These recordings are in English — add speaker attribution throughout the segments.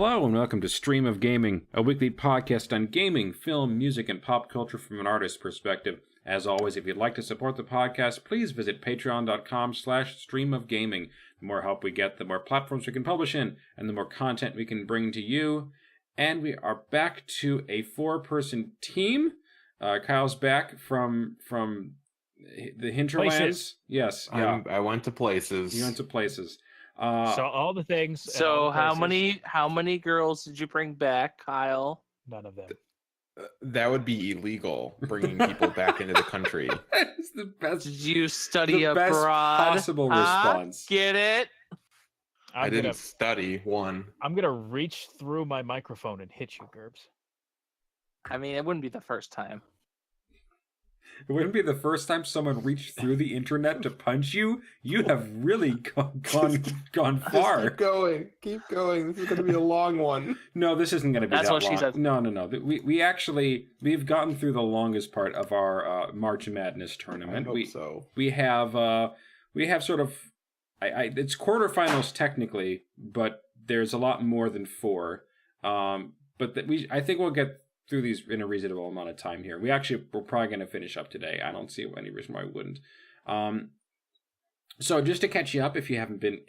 Speaker 1: Hello and welcome to Stream of Gaming, a weekly podcast on gaming, film, music, and pop culture from an artist's perspective. As always, if you'd like to support the podcast, please visit patreon.com/streamofgaming. The more help we get, the more platforms we can publish in, and the more content we can bring to you. And we are back to a 4-person team. Kyle's back from the hinterlands.
Speaker 2: Places.
Speaker 1: Yes, yeah.
Speaker 3: I went to places.
Speaker 1: You went to places.
Speaker 2: So all the things. and all
Speaker 4: So
Speaker 2: the places,
Speaker 4: how many girls did you bring back, Kyle?
Speaker 2: None of them.
Speaker 3: That would be illegal, bringing people back into the country.
Speaker 1: That's the best.
Speaker 4: Did you study
Speaker 1: The best
Speaker 4: abroad?
Speaker 1: possible response.
Speaker 4: Get it?
Speaker 3: I didn't study one.
Speaker 2: I'm gonna reach through my microphone and hit you, Gerbs.
Speaker 4: I mean, it wouldn't be the first time.
Speaker 1: It wouldn't be the first time someone reached through the internet to punch you. You have really gone far.
Speaker 3: Just keep going. This is going to be a long one.
Speaker 1: No, this isn't going to be
Speaker 4: That's
Speaker 1: that
Speaker 4: what
Speaker 1: long.
Speaker 4: she said.
Speaker 1: No. We've gotten through the longest part of our March Madness tournament.
Speaker 3: I hope so.
Speaker 1: We have sort of, it's quarterfinals technically, but there's a lot more than 4. I think we'll get through these in a reasonable amount of time here. We're probably going to finish up today. I don't see any reason why we wouldn't. So just to catch you up, if you haven't been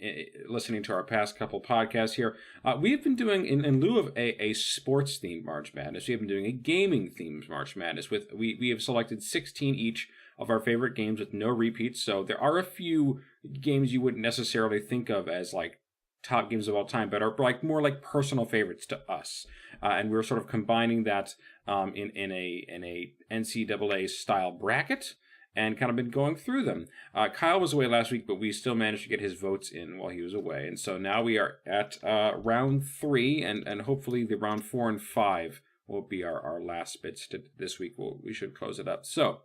Speaker 1: listening to our past couple podcasts here, we've been doing, in lieu of a sports-themed March Madness, we have been doing a gaming-themed March Madness. We have selected 16 each of our favorite games with no repeats, so there are a few games you wouldn't necessarily think of as like top games of all time, but are like more like personal favorites to us. And we're sort of combining that in a NCAA style bracket and kind of been going through them. Kyle was away last week, but we still managed to get his votes in while he was away. And so now we are at round 3, and hopefully the round 4 and 5 will be our last bits this week. We should close it up. So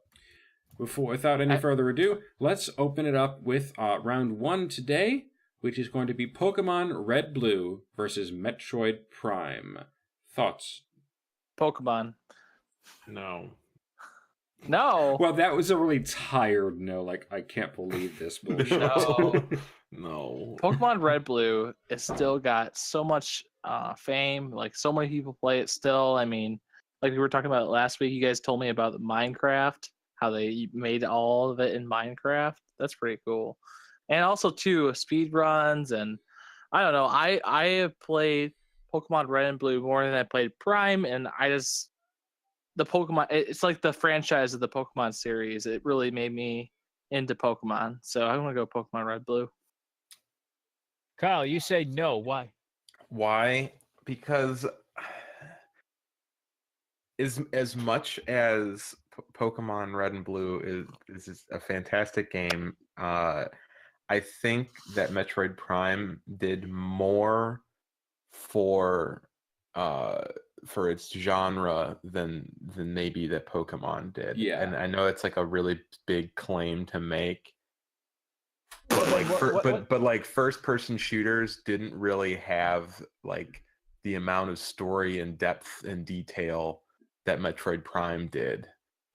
Speaker 1: without any further ado, let's open it up with round 1 today, which is going to be Pokemon Red Blue versus Metroid Prime. Thoughts?
Speaker 4: Pokemon.
Speaker 3: No.
Speaker 4: No.
Speaker 1: Well, that was a really tired no, like, I can't believe this bullshit.
Speaker 4: No.
Speaker 3: No.
Speaker 4: Pokemon Red Blue has still got so much fame. Like, so many people play it still. I mean, like we were talking about last week, you guys told me about Minecraft, how they made all of it in Minecraft. That's pretty cool. And also, too, speed runs, and I don't know. I have played Pokemon Red and Blue more than I played Prime, and the Pokemon, it's like the franchise of the Pokemon series. It really made me into Pokemon. So I'm going to go Pokemon Red Blue.
Speaker 2: Kyle, you say no. Why?
Speaker 3: Why? Because as much as Pokemon Red and Blue is a fantastic game, I think that Metroid Prime did more for its genre than maybe that Pokemon did.
Speaker 1: Yeah.
Speaker 3: And I know it's like a really big claim to make. But like first person shooters didn't really have like the amount of story and depth and detail that Metroid Prime did.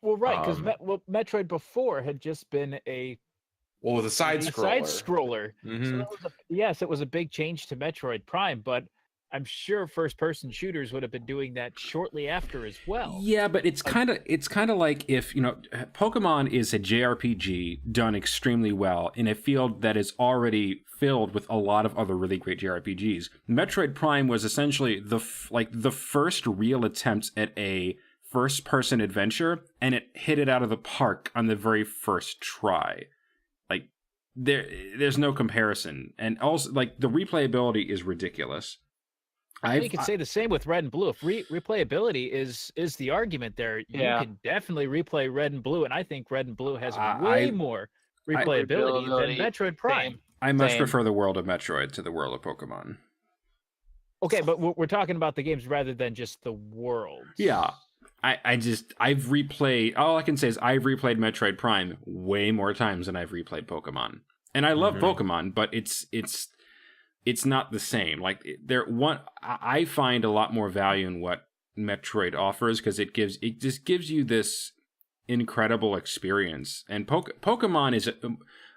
Speaker 2: Well, right, because Metroid before had just been
Speaker 3: it was a side scroller.
Speaker 2: Mm-hmm. So it was a big change to Metroid Prime, but I'm sure first-person shooters would have been doing that shortly after as well.
Speaker 1: Yeah, but it's kind of like if, Pokemon is a JRPG done extremely well in a field that is already filled with a lot of other really great JRPGs. Metroid Prime was essentially the first real attempt at a first-person adventure, and it hit it out of the park on the very first try. Like there's no comparison, and also like the replayability is ridiculous.
Speaker 2: You could say the same with Red and Blue. If replayability is the argument there, you can definitely replay Red and Blue, and I think Red and Blue has way more replayability than Metroid Prime.
Speaker 1: I much prefer the world of Metroid to the world of Pokemon.
Speaker 2: Okay, but we're talking about the games rather than just the world. Yeah.
Speaker 1: I've replayed, all I can say is I've replayed Metroid Prime way more times than I've replayed Pokemon. And I love Pokemon, but it's not the same. Like I find a lot more value in what Metroid offers because it just gives you this incredible experience. And Pokemon is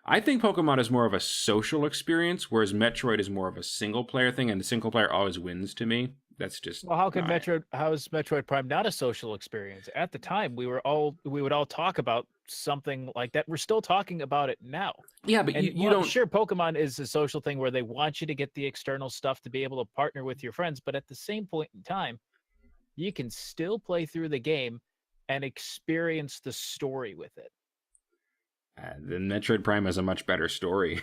Speaker 1: I think Pokemon is more of a social experience, whereas Metroid is more of a single player thing, and the single player always wins to me. That's just
Speaker 2: well. How is Metroid Prime not a social experience? At the time, we would all talk about something like that. We're still talking about it now.
Speaker 1: Yeah, but you don't.
Speaker 2: Sure, Pokemon is a social thing where they want you to get the external stuff to be able to partner with your friends, but at the same point in time, you can still play through the game and experience the story with it.
Speaker 1: The Metroid Prime has a much better story.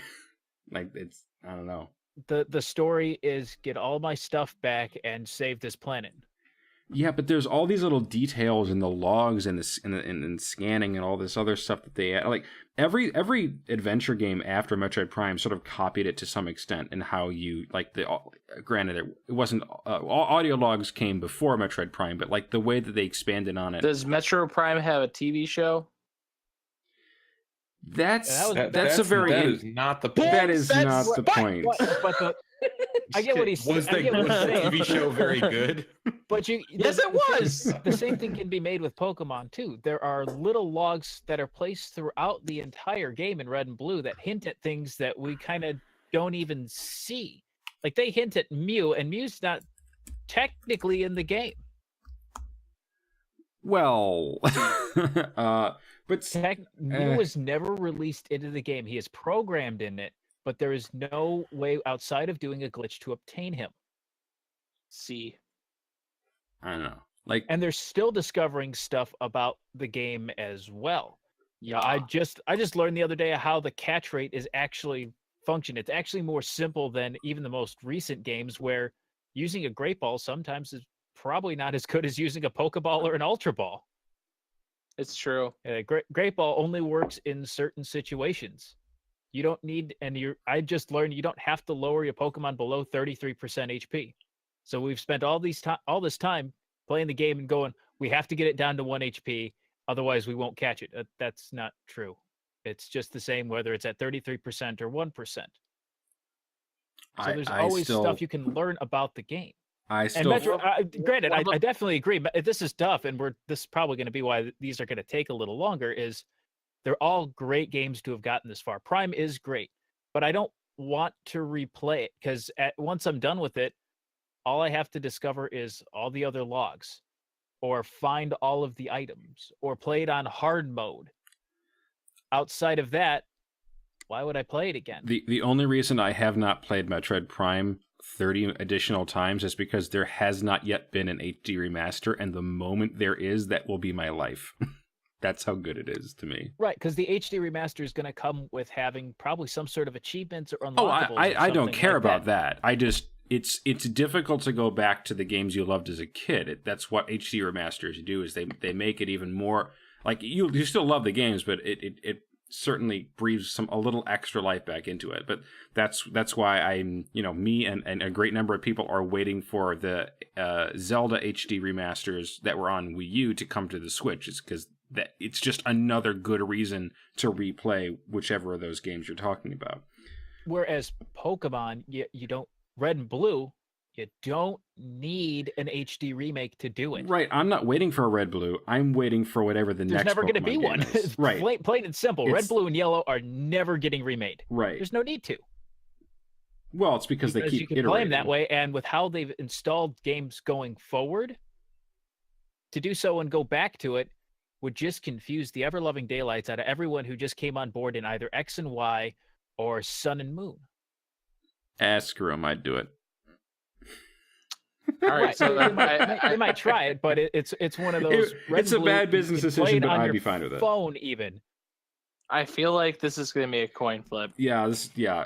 Speaker 1: I don't know.
Speaker 2: The story is get all my stuff back and save this planet.
Speaker 1: Yeah, but there's all these little details in the logs and the scanning and all this other stuff that they add. Like every adventure game after Metroid Prime sort of copied it to some extent in how you like the. Granted, it wasn't audio logs came before Metroid Prime, but like the way that they expanded on it.
Speaker 4: Does Metroid Prime have a TV show?
Speaker 1: That is not the point. That is not the point.
Speaker 2: But I get what he's saying.
Speaker 3: Was the TV show very good?
Speaker 2: But
Speaker 4: yes, it was.
Speaker 2: The same thing can be made with Pokemon too. There are little logs that are placed throughout the entire game in Red and Blue that hint at things that we kind of don't even see. Like they hint at Mew, and Mew's not technically in the game.
Speaker 1: Well, but
Speaker 2: Mew was never released into the game. He is programmed in it, but there is no way outside of doing a glitch to obtain him.
Speaker 4: See,
Speaker 1: I don't know.
Speaker 2: And they're still discovering stuff about the game as well.
Speaker 4: Yeah,
Speaker 2: I just learned the other day how the catch rate is actually function. It's actually more simple than even the most recent games, where using a Great Ball sometimes is probably not as good as using a Pokeball or an Ultra Ball.
Speaker 4: It's true.
Speaker 2: Great Ball only works in certain situations. You don't need, I just learned you don't have to lower your Pokemon below 33% HP. So we've spent all this time playing the game and going, we have to get it down to 1 HP, otherwise we won't catch it. That's not true. It's just the same whether it's at 33% or 1%. So there's always stuff you can learn about the game. Granted, I definitely agree. But this is tough, and this is probably going to be why these are going to take a little longer. Is they're all great games to have gotten this far. Prime is great, but I don't want to replay it because once I'm done with it, all I have to discover is all the other logs, or find all of the items, or play it on hard mode. Outside of that, why would I play it again?
Speaker 1: The only reason I have not played Metroid Prime 30 additional times is because there has not yet been an HD remaster, and the moment there is, that will be my life. That's how good it is to me.
Speaker 2: Right, because the HD remaster is going to come with having probably some sort of achievements or unlockables.
Speaker 1: Oh, I don't care about that. I just it's difficult to go back to the games you loved as a kid. That's what HD remasters do, is they make it even more like you still love the games, but it certainly breathes a little extra life back into it. But that's why I'm, me and a great number of people are waiting for the Zelda HD remasters that were on Wii U to come to the Switch. Is because that it's just another good reason to replay whichever of those games you're talking about.
Speaker 2: Whereas Pokemon, you don't, Red and Blue, you don't need an HD remake to do it.
Speaker 1: Right. I'm not waiting for a Red Blue. I'm waiting for whatever the next.
Speaker 2: There's never going to be
Speaker 1: one.
Speaker 2: Right. Plain and simple. Red, Blue, and Yellow are never getting remade.
Speaker 1: Right.
Speaker 2: There's no need to.
Speaker 1: Well, it's because they keep
Speaker 2: you can
Speaker 1: iterating.
Speaker 2: Play them that way, and with how they've installed games going forward, to do so and go back to it would just confuse the ever-loving daylights out of everyone who just came on board in either X and Y or Sun and Moon.
Speaker 1: Screw them. I'd do it.
Speaker 4: All right, so
Speaker 2: they might try it, but it's one of those.
Speaker 1: It's a bad business decision, but I'd be fine with it.
Speaker 2: Phone even.
Speaker 4: I feel like this is going to be a coin flip.
Speaker 1: Yeah,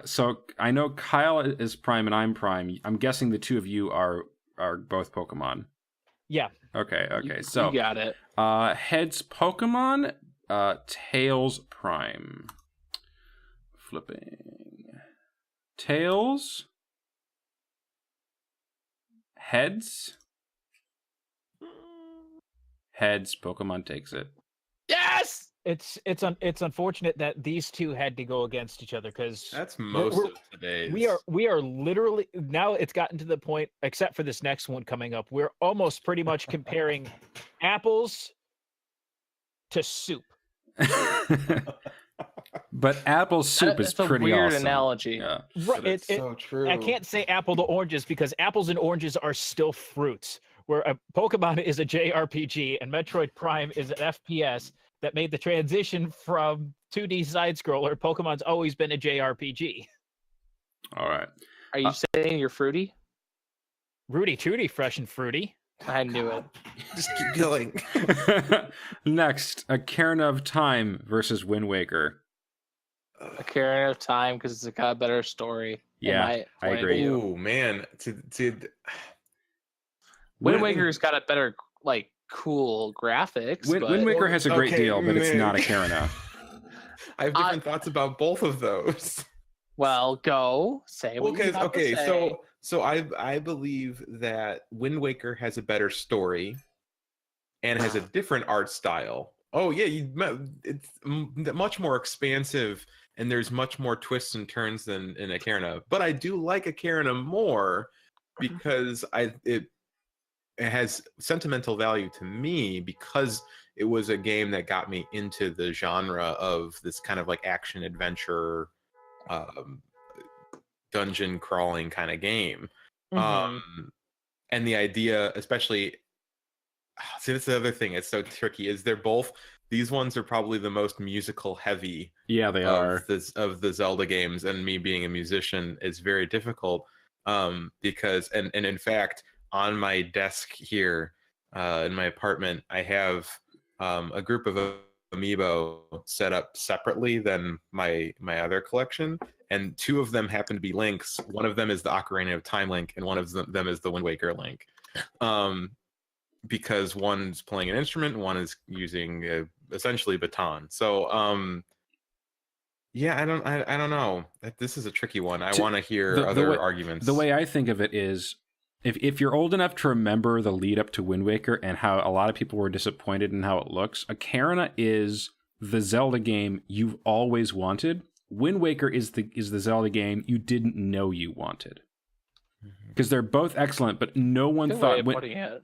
Speaker 1: So I know Kyle is Prime and I'm Prime. I'm guessing the two of you are both Pokemon.
Speaker 2: Yeah.
Speaker 1: Okay. So
Speaker 4: you got it.
Speaker 1: Heads Pokemon, Tails Prime. Flipping. Tails. Heads. Pokemon takes it.
Speaker 4: Yes.
Speaker 2: It's unfortunate that these two had to go against each other, because
Speaker 3: that's most of today's.
Speaker 2: We are literally, now it's gotten to the point, except for this next one coming up, we're almost pretty much comparing apples to soup.
Speaker 1: But apple soup is
Speaker 4: That's a
Speaker 1: pretty
Speaker 4: weird
Speaker 1: awesome.
Speaker 4: analogy.
Speaker 1: Yeah.
Speaker 3: But it's so true.
Speaker 2: I can't say apple to oranges because apples and oranges are still fruits. Where a Pokemon is a JRPG and Metroid Prime is an FPS that made the transition from 2D side scroller. Pokemon's always been a JRPG.
Speaker 1: All right.
Speaker 4: Are you saying you're fruity?
Speaker 2: Rudy Tooty, fresh and fruity.
Speaker 4: I knew it.
Speaker 3: Just keep going.
Speaker 1: Next, Ocarina of Time versus Wind Waker.
Speaker 4: Ocarina of Time because it's got a better story.
Speaker 1: Yeah, I agree.
Speaker 3: Oh man,
Speaker 4: Wind Waker's got a better cool graphics.
Speaker 1: Wind Waker has a great deal, but it's not Ocarina.
Speaker 3: I have different thoughts about both of those.
Speaker 4: Well, go say what you have to say.
Speaker 3: So I believe that Wind Waker has a better story and has a different art style. Oh yeah, it's much more expansive and there's much more twists and turns than in Ocarina. But I do like Ocarina more because it has sentimental value to me because it was a game that got me into the genre of this kind of like action adventure dungeon crawling kind of game. And the idea, especially, see, that's the other thing, it's so tricky, is these ones are probably the most musical heavy
Speaker 1: they
Speaker 3: are of the Zelda games, and me being a musician is very difficult because and in fact on my desk here in my apartment I have a group of amiibo set up separately than my other collection, and two of them happen to be links. One of them is the Ocarina of Time link and one of them is the Wind Waker link, because one's playing an instrument and one is using essentially baton. So yeah, I don't know, this is a tricky one. I want to hear other arguments.
Speaker 1: The way I think of it is, if you're old enough to remember the lead up to Wind Waker and how a lot of people were disappointed in how it looks, Ocarina is the Zelda game you've always wanted. Wind Waker is the Zelda game you didn't know you wanted. Because they're both excellent, but no one thought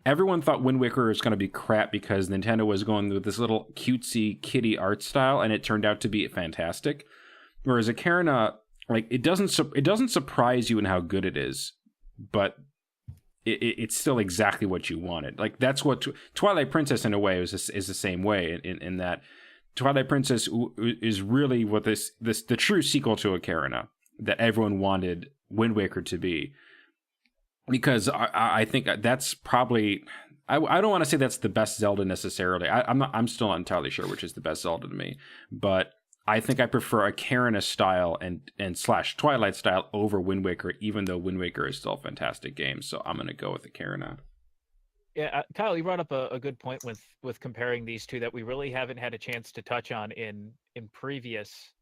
Speaker 1: everyone thought Wind Waker was going to be crap because Nintendo was going with this little cutesy kitty art style, and it turned out to be fantastic. Whereas Ocarina, it doesn't surprise you in how good it is, but it's still exactly what you wanted. Like that's what Twilight Princess in a way is the same way in that Twilight Princess is really what the true sequel to Ocarina that everyone wanted Wind Waker to be. Because I think that's probably, I don't want to say that's the best Zelda necessarily. I'm still not entirely sure which is the best Zelda to me, but I think I prefer Ocarina style and / Twilight style over Wind Waker, even though Wind Waker is still a fantastic game. So I'm going to go with Ocarina.
Speaker 2: Yeah, Kyle, you brought up a good point with comparing these two that we really haven't had a chance to touch on in previous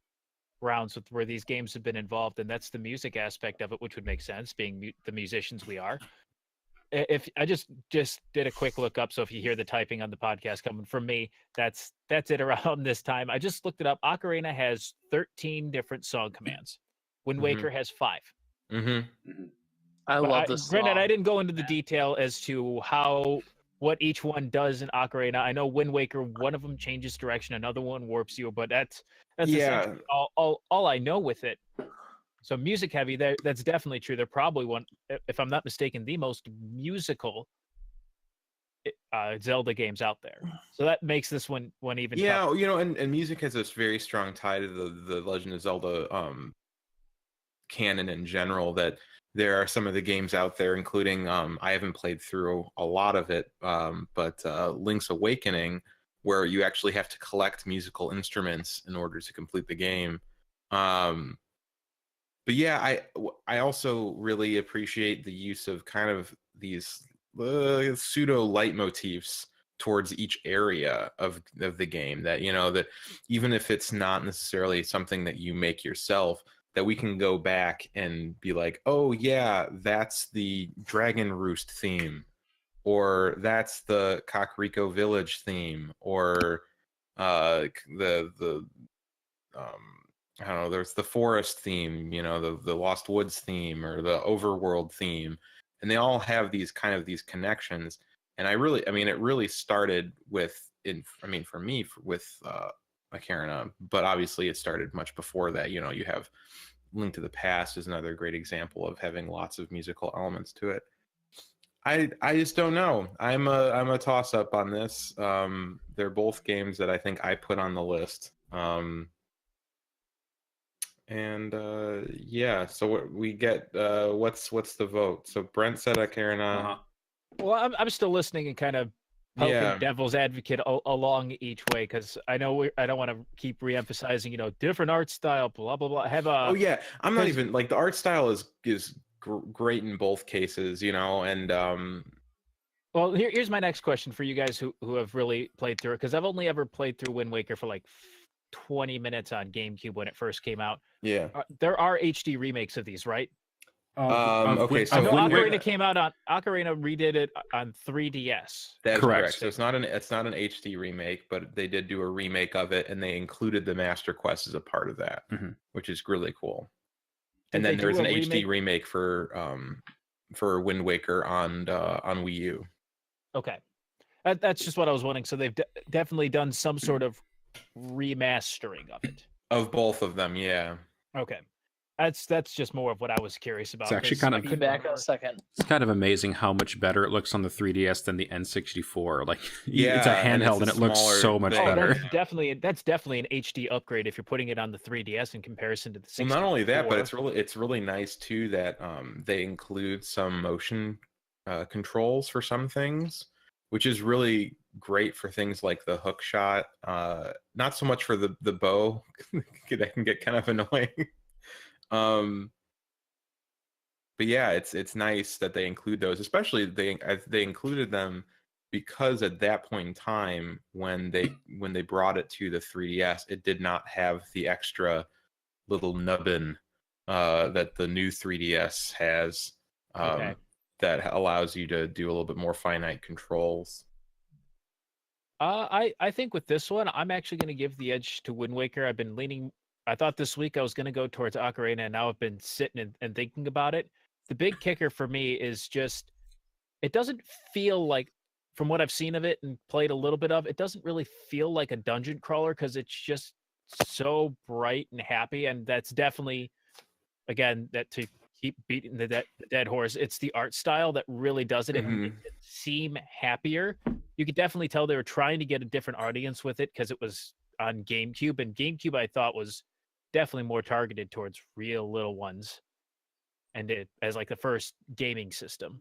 Speaker 2: rounds with where these games have been involved, and that's the music aspect of it, which would make sense being the musicians we are. If I just did a quick look up, so if you hear the typing on the podcast coming from me, that's it around this time. I just looked it up. Ocarina has 13 different song commands. Wind Waker has 5.
Speaker 4: I love this song.
Speaker 2: Granted, I didn't go into the detail as to what each one does in Ocarina. I know Wind Waker, one of them changes direction, another one warps you, but that's essentially all I know with it. So music heavy, that's definitely true. They're probably one, if I'm not mistaken, the most musical Zelda games out there. So that makes this one even tougher.
Speaker 3: And music has this very strong tie to the Legend of Zelda canon in general, that there are some of the games out there, including I haven't played through a lot of it, but Link's Awakening, where you actually have to collect musical instruments in order to complete the game. But yeah, I also really appreciate the use of kind of these pseudo leitmotifs towards each area of the game, that that even if it's not necessarily something that you make yourself, that we can go back and be like, oh yeah, that's the Dragon Roost theme, or that's the Kakariko Village theme, or I don't know, there's the forest theme, the Lost Woods theme, or the Overworld theme, and they all have these connections. And it really started with Ocarina, but obviously it started much before that. You know, you have Link to the Past is another great example of having lots of musical elements to it. I just don't know. I'm a toss up on this. They're both games that I think I put on the list. Yeah. So what we get? What's the vote? So Brent said Ocarina.
Speaker 2: Well, I'm still listening and kind of poking devil's advocate along each way, because I know I don't want to keep reemphasizing, different art style, blah blah blah.
Speaker 3: Oh yeah, I'm not even like the art style is great in both cases, and
Speaker 2: Well, here's my next question for you guys who have really played through it, because I've only ever played through Wind Waker for like 20 minutes on GameCube when it first came out.
Speaker 3: Yeah,
Speaker 2: there are HD remakes of these, right?
Speaker 3: Okay, so
Speaker 2: Ocarina came out on Ocarina redid it on 3DS.
Speaker 3: That's correct. So it's not an HD remake, but they did do a remake of it, and they included the Master Quest as a part of that, which is really cool. And then there's an HD remake for Wind Waker on Wii U.
Speaker 2: Okay, that's just what I was wondering. So they've definitely done some sort of remastering of it.
Speaker 3: Of both of them, yeah.
Speaker 2: Okay. That's just more of what I was curious about.
Speaker 1: It's actually kind of
Speaker 4: back in a second.
Speaker 1: It's kind of amazing how much better it looks on the 3DS than the N64. Like, it's a handheld and it looks so much better.
Speaker 2: That's definitely an HD upgrade if you're putting it on the 3DS in comparison to the 64.
Speaker 3: Well, not only that, but it's really nice too that they include some motion controls for some things, which is really great for things like the hook shot. Not so much for the bow. That can get kind of annoying. But yeah, it's nice that they include those, especially they included them because at that point in time when they brought it to the 3DS, it did not have the extra little nubbin that the new 3DS has that allows you to do a little bit more finite controls.
Speaker 2: I think with this one, I'm actually going to give the edge to Wind Waker. I've been leaning. I thought this week I was going to go towards Ocarina, and now I've been sitting and thinking about it. The big kicker for me is just, it doesn't feel like, from what I've seen of it and played a little bit of, it doesn't really feel like a dungeon crawler because it's just so bright and happy. And that's definitely, again, that to keep beating the dead horse, it's the art style that really does it. It makes it seem happier. You could definitely tell they were trying to get a different audience with it because it was on GameCube, and GameCube I thought was definitely more targeted towards real little ones, and it as like the first gaming system.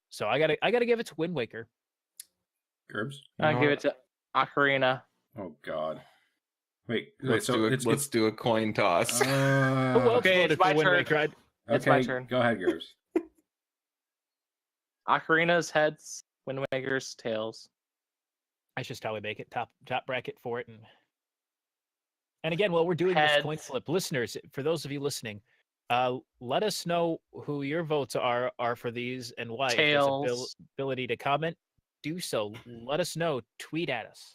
Speaker 2: So I gotta give it to Wind Waker.
Speaker 1: Gerbs?
Speaker 4: I'll give it to Ocarina.
Speaker 1: Oh God! Wait,
Speaker 3: let's do a coin toss.
Speaker 4: Okay, it's my turn. It's my turn.
Speaker 1: Go ahead, Gerbs.
Speaker 4: Ocarina's heads, Wind Waker's tails.
Speaker 2: That's just how we make it. Top bracket for it, and again, while we're doing this coin flip, listeners, for those of you listening, let us know who your votes are for these and why.
Speaker 4: Tails.
Speaker 2: If there's ability to comment, do so. Let us know. Tweet at us.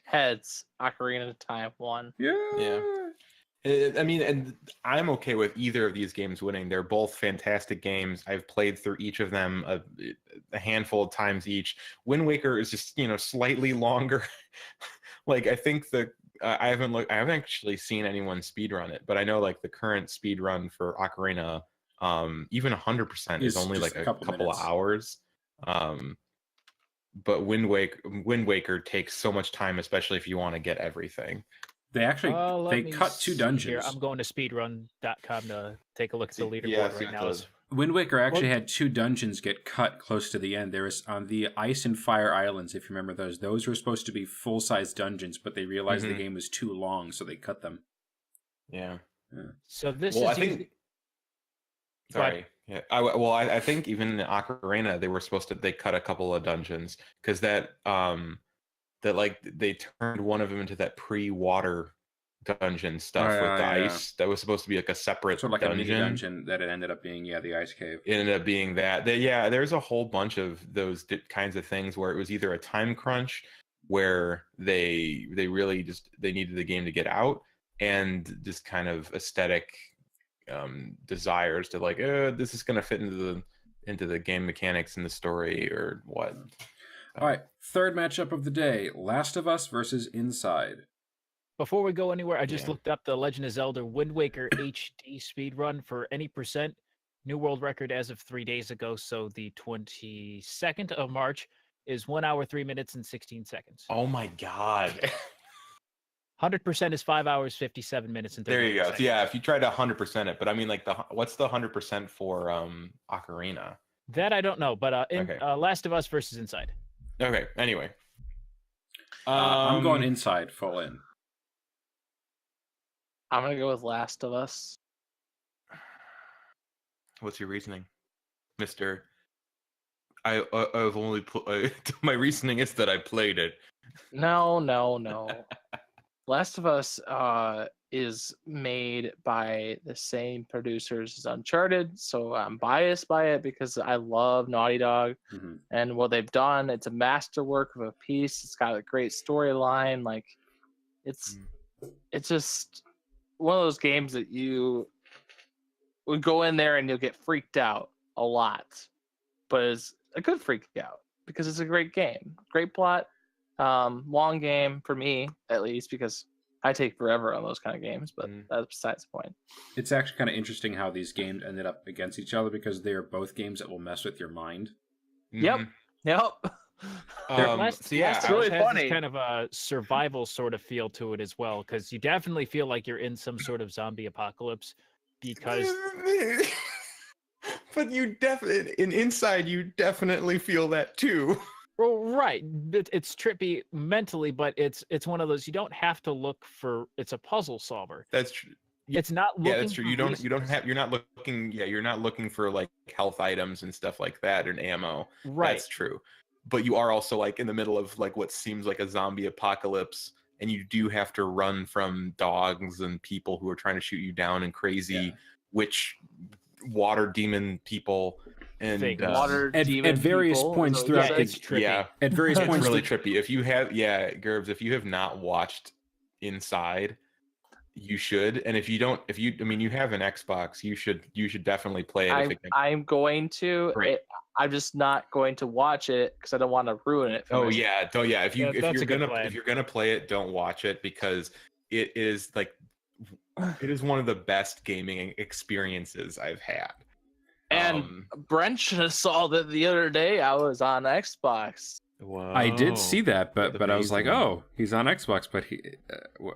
Speaker 4: Heads. Ocarina of Time won.
Speaker 3: Yeah. I mean, and I'm okay with either of these games winning. They're both fantastic games. I've played through each of them a handful of times each. Wind Waker is just slightly longer. Like I think I haven't actually seen anyone speedrun it, but I know like the current speed run for Ocarina, even 100% is only like a couple of hours. But Wind Waker takes so much time, especially if you want to get everything.
Speaker 1: They actually they cut 2 dungeons.
Speaker 2: Here. I'm going to speedrun.com to take a look at the leaderboard right now.
Speaker 1: Wind Waker actually had 2 dungeons get cut close to the end. There was on the Ice and Fire Islands, if you remember those. Those were supposed to be full-size dungeons, but they realized the game was too long, so they cut them.
Speaker 3: Yeah.
Speaker 2: So this
Speaker 3: I think. Sorry. Yeah. I think even in the Ocarina, they cut a couple of dungeons because that like they turned one of them into that pre-water dungeon stuff with the ice. That was supposed to be like a separate
Speaker 1: sort of like dungeon. A mini dungeon that it ended up being the ice cave.
Speaker 3: It ended up being that. There's a whole bunch of those kinds of things where it was either a time crunch where they really just they needed the game to get out, and just kind of aesthetic desires to like this is going to fit into the game mechanics and the story or what.
Speaker 1: All right, third matchup of the day: Last of Us versus Inside.
Speaker 2: Before we go anywhere, I just looked up the Legend of Zelda Wind Waker HD speedrun for any percent. New world record as of 3 days ago. So the 22nd of March is 1 hour, 3 minutes, and 16 seconds.
Speaker 3: Oh my God.
Speaker 2: 100% is 5 hours, 57 minutes, and 30
Speaker 3: There you go.
Speaker 2: seconds.
Speaker 3: So yeah, if you try to 100% it, but I mean, like what's the 100% for Ocarina?
Speaker 2: That I don't know, but Last of Us versus Inside.
Speaker 3: Okay. Anyway,
Speaker 1: I'm going Inside full in.
Speaker 4: I'm gonna go with Last of Us.
Speaker 3: What's your reasoning, Mister? I've only my reasoning is that I played it.
Speaker 4: No. Last of Us is made by the same producers as Uncharted, so I'm biased by it because I love Naughty Dog and what they've done. It's a masterwork of a piece. It's got a great storyline. Like, it's just one of those games that you would go in there and you'll get freaked out a lot, but it's a good freak out because it's a great game, great plot. Long game for me, at least, because I take forever on those kind of games, but that's besides the point.
Speaker 1: It's actually kind of interesting how these games ended up against each other because they are both games that will mess with your mind.
Speaker 4: Yep.
Speaker 2: It's
Speaker 4: really funny.
Speaker 2: This kind of a survival sort of feel to it as well, because you definitely feel like you're in some sort of zombie apocalypse. Because,
Speaker 3: but you definitely inside you definitely feel that too.
Speaker 2: Well, right. It's trippy mentally, but it's one of those you don't have to look for. It's a puzzle solver.
Speaker 3: That's true.
Speaker 2: It's not looking.
Speaker 3: Yeah, that's true. You're not looking. Yeah, you're not looking for like health items and stuff like that and ammo.
Speaker 2: Right.
Speaker 3: That's true. But you are also like in the middle of like what seems like a zombie apocalypse, and you do have to run from dogs and people who are trying to shoot you down and crazy witch water demon people. And
Speaker 1: at various points throughout at various points,
Speaker 3: it's really trippy. If you have Gerbs, if you have not watched Inside, you should. And if you have an Xbox, you should definitely play it.
Speaker 4: I'm going to. I'm just not going to watch it because I don't want to ruin it.
Speaker 3: If you're gonna play it, don't watch it because it is one of the best gaming experiences I've had.
Speaker 4: And Brent should have saw that the other day. I was on Xbox.
Speaker 1: Whoa. I did see that, but I was like, oh, he's on Xbox, but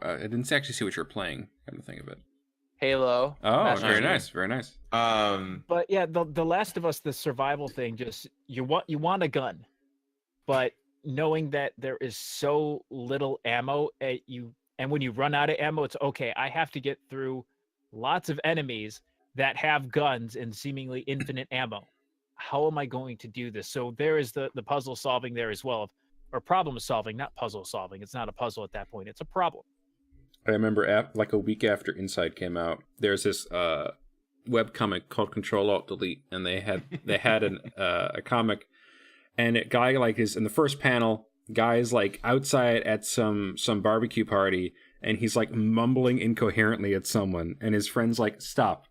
Speaker 1: I didn't actually see what you're playing. Come to think of it,
Speaker 4: Halo.
Speaker 1: Oh, very nice, very nice.
Speaker 2: But yeah, the Last of Us, the survival thing, just you want a gun, but knowing that there is so little ammo at you, and when you run out of ammo, it's okay. I have to get through lots of enemies that have guns and seemingly infinite ammo. How am I going to do this? So there is the puzzle solving there as well, or problem solving, not puzzle solving. It's not a puzzle at that point. It's a problem.
Speaker 1: I remember like a week after Inside came out, there's this webcomic called Control-Alt-Delete, and they had a comic, and a guy like is in the first panel, guy's like outside at some barbecue party, and he's like mumbling incoherently at someone, and his friend's like, Stop,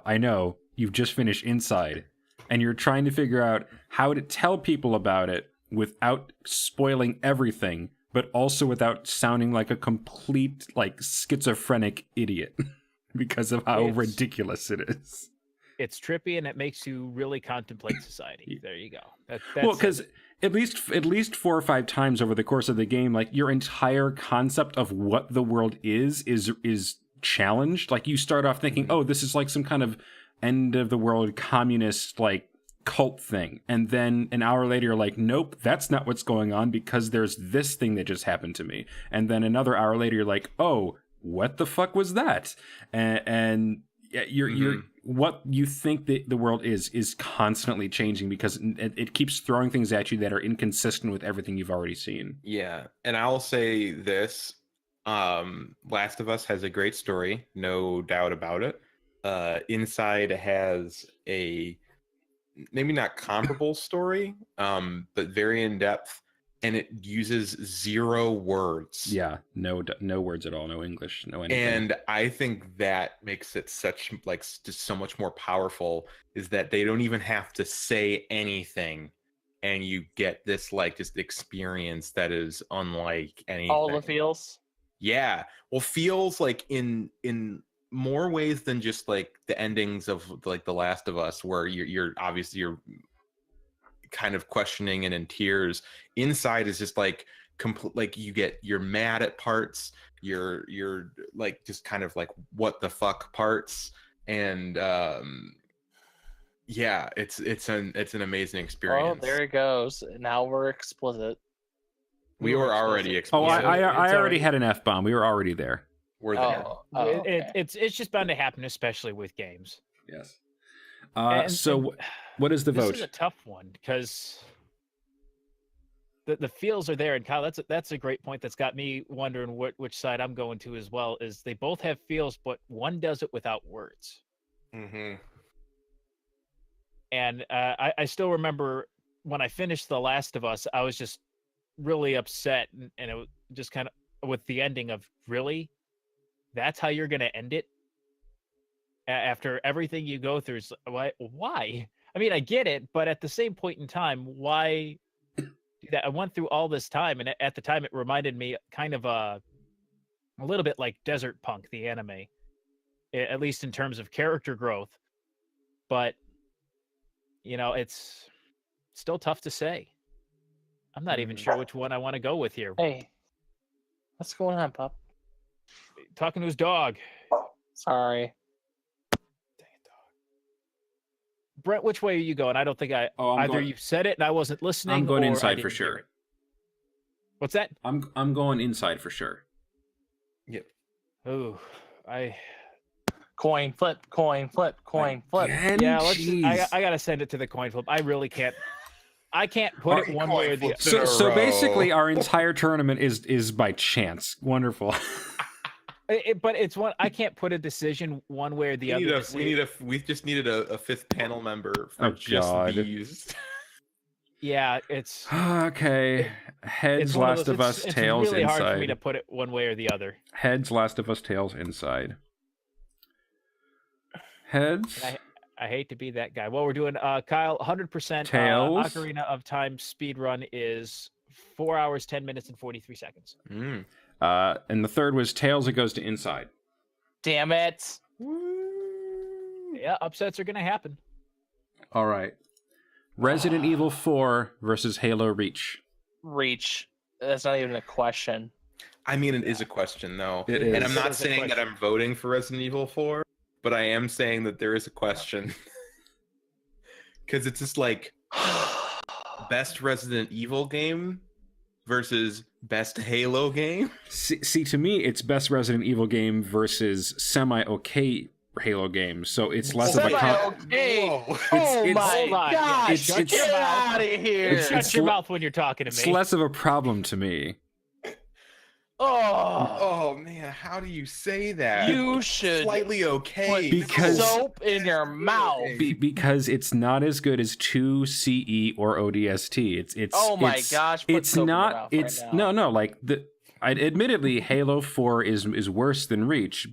Speaker 1: I know, you've just finished Inside. And you're trying to figure out how to tell people about it without spoiling everything, but also without sounding like a complete, like, schizophrenic idiot because of how ridiculous it is.
Speaker 2: It's trippy, and it makes you really contemplate society. There you go. That's
Speaker 1: well, because at least 4 or 5 times over the course of the game, like, your entire concept of what the world is challenged. Like, you start off thinking, oh, this is like some kind of end of the world communist like cult thing, and then an hour later you're like, nope, that's not what's going on because there's this thing that just happened to me, and then another hour later you're like, oh, what the fuck was that? And you're what you think the world is constantly changing because it keeps throwing things at you that are inconsistent with everything you've already seen.
Speaker 3: Yeah, and I'll say this, Last of Us has a great story, no doubt about it. Inside has a maybe not comparable story, but very in depth, and it uses 0 words.
Speaker 1: Yeah, no words at all, no English, no anything.
Speaker 3: And I think that makes it just so much more powerful. Is that they don't even have to say anything, and you get this just experience that is unlike anything.
Speaker 4: All the feels.
Speaker 3: Yeah. Well, feels like in more ways than just like the endings of like The Last of Us, where you're obviously you're kind of questioning and in tears. Inside is just like complete, like you're mad at parts, you're like just kind of like what the fuck parts, and yeah, it's an amazing experience.
Speaker 4: Oh, there it goes. Now we're explicit.
Speaker 3: We were already
Speaker 1: Oh,
Speaker 3: explicit.
Speaker 1: I already had an F-bomb. We were already there.
Speaker 3: We're there.
Speaker 4: Okay.
Speaker 2: It's just bound to happen, especially with games.
Speaker 1: Yes.
Speaker 2: And
Speaker 1: what is the vote?
Speaker 2: This is a tough one because the feels are there, and Kyle, that's a great point. That's got me wondering which side I'm going to as well. Is they both have feels, but one does it without words.
Speaker 3: Mm-hmm.
Speaker 2: And I still remember when I finished The Last of Us, I was just really upset, and it was just kind of with the ending of, really, that's how you're going to end it after everything you go through. Why? I mean, I get it, but at the same point in time, why do that? I went through all this time, and at the time, it reminded me kind of a little bit like Desert Punk, the anime, at least in terms of character growth. But it's still tough to say. I'm not even sure which one I want to go with here.
Speaker 4: Hey, what's going on, pup?
Speaker 2: Talking to his dog.
Speaker 4: Sorry.
Speaker 2: Brent, which way are you going? I don't think you said it and I wasn't listening.
Speaker 1: I'm going
Speaker 2: or
Speaker 1: inside for sure.
Speaker 2: What's that?
Speaker 1: I'm going inside for sure.
Speaker 3: Yep.
Speaker 2: Oh,
Speaker 4: Coin flip.
Speaker 1: Again?
Speaker 2: Yeah, I gotta send it to the coin flip. I really can't. I can't put it one way or the other.
Speaker 1: So basically, our entire tournament is by chance. Wonderful.
Speaker 2: But it's one I can't put a decision one way or the other.
Speaker 3: We just needed a fifth panel member for just these.
Speaker 2: Yeah, it's
Speaker 1: okay. Heads, Last of Us, tails,
Speaker 2: it's really
Speaker 1: inside.
Speaker 2: hard for me to put it one way or the other.
Speaker 1: Heads, Last of Us, tails, inside. Heads.
Speaker 2: I hate to be that guy. Well, we're doing Kyle 100%.
Speaker 1: Tails.
Speaker 2: Ocarina of Time speed run is 4 hours, 10 minutes, and 43 seconds.
Speaker 1: And the third was tails. It goes to inside.
Speaker 4: Damn it!
Speaker 2: Yeah, upsets are gonna happen.
Speaker 1: All right. Resident Evil 4 versus Halo Reach.
Speaker 4: Reach. That's not even a question.
Speaker 3: I mean, it is a question, though.
Speaker 1: It is.
Speaker 3: And I'm not saying that I'm voting for Resident Evil 4, but I am saying that there is a question. Because it's just like best Resident Evil game versus best Halo game.
Speaker 1: See, to me, it's best Resident Evil game versus semi-okay Halo game. So it's less of a...
Speaker 4: Semi-okay? Oh my gosh! Get out of here!
Speaker 2: Shut your mouth when you're talking to me.
Speaker 1: It's less of a problem to me.
Speaker 3: Oh man, how do you say that?
Speaker 4: You should
Speaker 3: slightly okay
Speaker 1: because
Speaker 4: soap in your mouth.
Speaker 1: Because it's not as good as 2 CE or ODST. It's
Speaker 4: oh my gosh!
Speaker 1: It's not. It's right no. Like admittedly, Halo 4 is worse than Reach,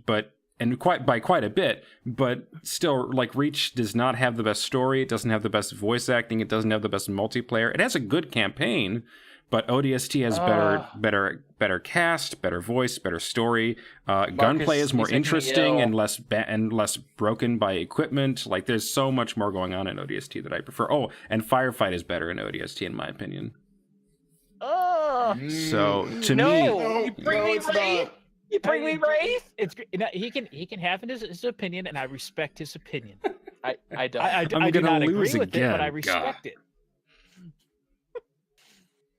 Speaker 1: and by quite a bit. But still, like Reach does not have the best story. It doesn't have the best voice acting. It doesn't have the best multiplayer. It has a good campaign. But ODST has better cast, better voice, better story. Gunplay is more interesting and less broken by equipment. Like there's so much more going on in ODST that I prefer. Oh, and Firefight is better in ODST in my opinion. So to me,
Speaker 4: you bring me Wraith. You bring me Wraith.
Speaker 2: It's he can have his opinion, and I respect his opinion.
Speaker 4: I don't.
Speaker 2: I do not agree with it, but I respect it.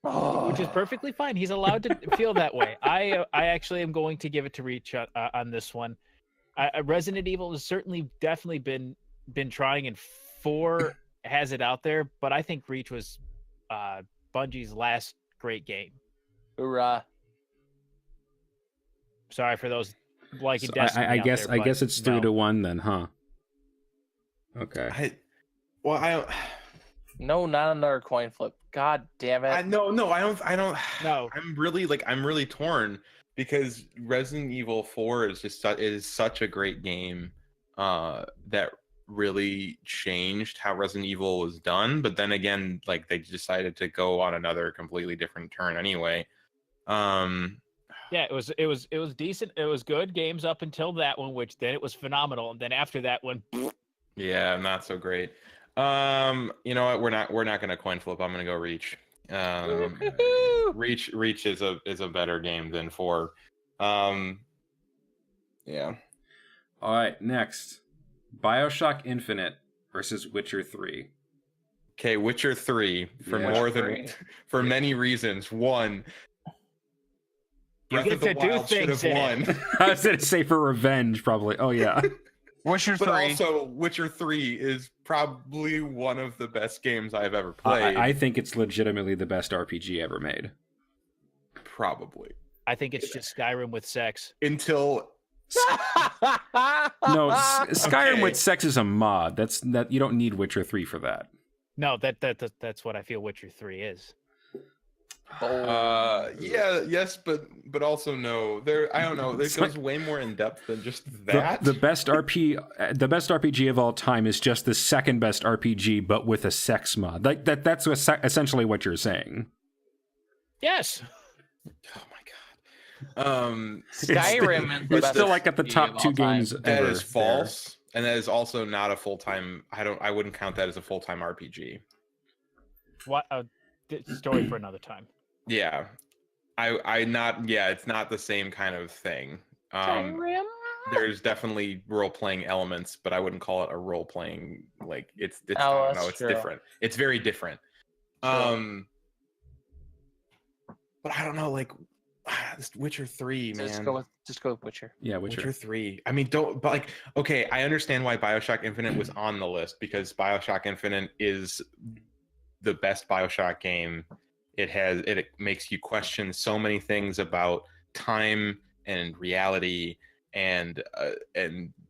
Speaker 2: Which is perfectly fine. He's allowed to feel that way. I actually am going to give it to Reach on this one. Resident Evil has definitely been trying, and 4 has it out there. But I think Reach was Bungie's last great game.
Speaker 4: Hoorah!
Speaker 2: Sorry for those liking Destiny.
Speaker 1: I guess it's 3-1 then, huh? Okay.
Speaker 4: No, not another coin flip. God damn it!
Speaker 3: No, I don't.
Speaker 2: No,
Speaker 3: I'm really torn because Resident Evil 4 is such a great game that really changed how Resident Evil was done. But then again, like they decided to go on another completely different turn anyway.
Speaker 2: Yeah, it was decent. It was good games up until that one, which then it was phenomenal, and then after that one,
Speaker 3: yeah, not so great. You know what? We're not gonna coin flip. I'm gonna go Reach. Reach is a better game than 4. Yeah.
Speaker 1: All right, next, BioShock Infinite versus Witcher 3.
Speaker 3: Okay, Witcher 3 for many reasons. One,
Speaker 2: you get to do things in it.
Speaker 1: I was gonna say for revenge, probably. Oh yeah.
Speaker 4: Witcher 3.
Speaker 3: But also, Witcher 3 is probably one of the best games I've ever played.
Speaker 1: I think it's legitimately the best RPG ever made.
Speaker 3: Probably.
Speaker 2: I think it's just Skyrim with sex.
Speaker 3: Until
Speaker 1: No, Skyrim
Speaker 3: Okay.
Speaker 1: with sex is a mod. That you don't need Witcher 3 for that.
Speaker 2: No, that's what I feel Witcher 3 is.
Speaker 3: Yes, but also no. I don't know. It goes way more in depth than just that.
Speaker 1: The best RPG of all time is just the second best RPG, but with a sex mod. Like that's essentially what you're saying.
Speaker 2: Yes.
Speaker 3: Oh my god.
Speaker 4: Skyrim.
Speaker 1: It's still like at the top 2 games
Speaker 3: That
Speaker 1: ever.
Speaker 3: is false, and that is also not a full-time. I wouldn't count that as a full-time RPG.
Speaker 2: What story for another time.
Speaker 3: Yeah, it's not the same kind of thing. There's definitely role-playing elements, but I wouldn't call it a role-playing. Like it's it's
Speaker 4: true.
Speaker 3: different. It's very different.
Speaker 4: True.
Speaker 3: But I don't know, like this Witcher 3, man.
Speaker 4: Just go with Witcher.
Speaker 1: Yeah,
Speaker 3: Witcher 3. I mean, but like, okay, I understand why BioShock Infinite was on the list, because BioShock Infinite is the best BioShock game. It makes you question so many things about time and reality and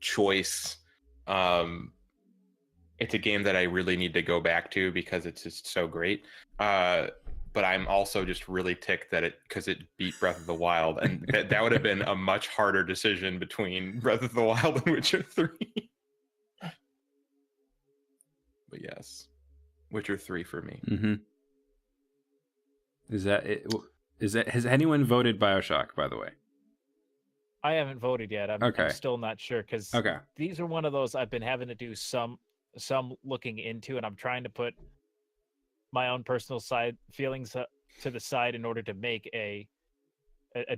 Speaker 3: choice. It's a game that I really need to go back to because it's just so great. But I'm also just really ticked because it beat Breath of the Wild, and that would have been a much harder decision between Breath of the Wild and Witcher 3. But yes, Witcher 3 for me.
Speaker 1: Mm-hmm. Has anyone voted BioShock, by the way?
Speaker 2: I haven't voted yet. I'm still not sure because these are one of those I've been having to do some looking into, and I'm trying to put my own personal feelings to the side in order to make a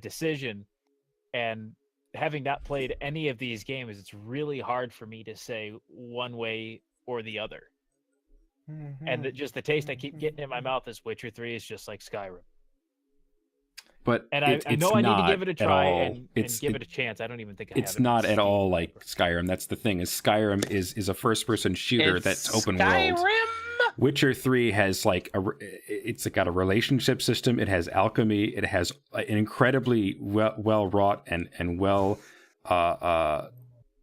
Speaker 2: decision. And having not played any of these games, it's really hard for me to say one way or the other. Mm-hmm. And just the taste I keep getting in my mouth is Witcher 3 is just like Skyrim.
Speaker 1: But
Speaker 2: I know I need to give it a try and give it a chance. I don't even think
Speaker 1: it's not at all like Skyrim. That's the thing. Is Skyrim is a first-person shooter that's open world. Witcher 3 has it's got a relationship system. It has alchemy. It has an incredibly well wrought and well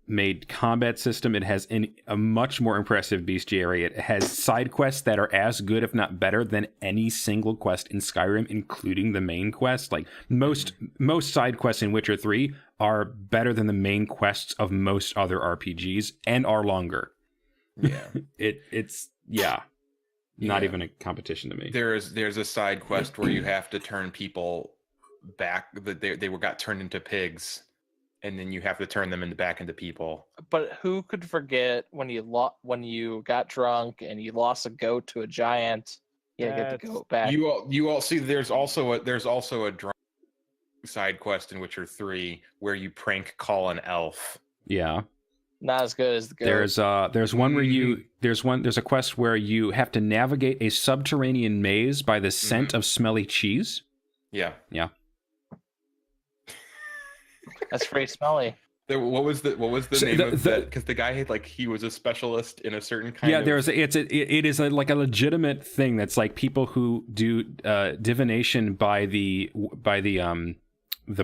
Speaker 1: made combat system. It has a much more impressive bestiary. It has side quests that are as good, if not better, than any single quest in Skyrim, including the main quest. Like most side quests in Witcher 3 are better than the main quests of most other RPGs and are longer.
Speaker 3: Yeah,
Speaker 1: it's not even a competition to me.
Speaker 3: There's a side quest where you have to turn people back. They got turned into pigs. And then you have to turn them back into people.
Speaker 4: But who could forget when you got drunk and you lost a goat to a giant? You had to get the goat back.
Speaker 3: You all see. There's also a drunk side quest in Witcher 3 where you prank call an elf.
Speaker 1: Yeah.
Speaker 4: Not as good as the goat.
Speaker 1: There's one where there's a quest where you have to navigate a subterranean maze by the scent of smelly cheese.
Speaker 3: Yeah.
Speaker 1: Yeah.
Speaker 4: That's pretty smelly.
Speaker 3: What was the name of that? Because the guy he was a specialist in a certain kind of...
Speaker 1: it is like a legitimate thing that's like people who do divination by the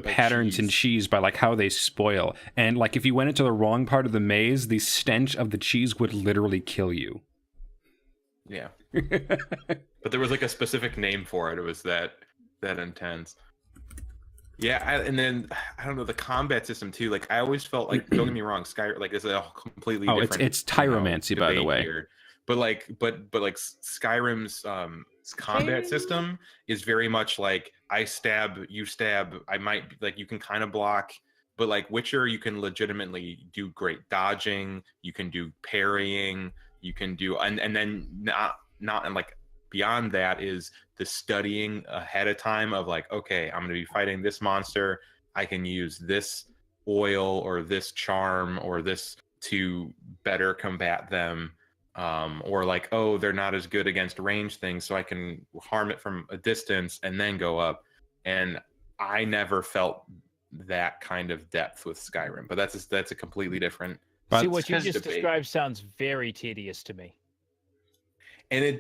Speaker 1: patterns in cheese, by like how they spoil. And like if you went into the wrong part of the maze, the stench of the cheese would literally kill you.
Speaker 3: Yeah. But there was like a specific name for it. It was that intense. Yeah, and then I don't know, the combat system too. Like I always felt like, don't get me wrong, Skyrim is a completely different.
Speaker 1: It's tyromancy, by the way.
Speaker 3: Here. But like Skyrim's combat system is very much like I stab, you stab. I might like you can kind of block, but like Witcher, you can legitimately do great dodging. You can do parrying. You can do and then not and like beyond that is the studying ahead of time of like, okay, I'm going to be fighting this monster. I can use this oil or this charm or this to better combat them. Or like, oh, they're not as good against range things, so I can harm it from a distance and then go up. And I never felt that kind of depth with Skyrim, but that's a completely different.
Speaker 2: See, what you just described sounds very tedious to me.
Speaker 3: And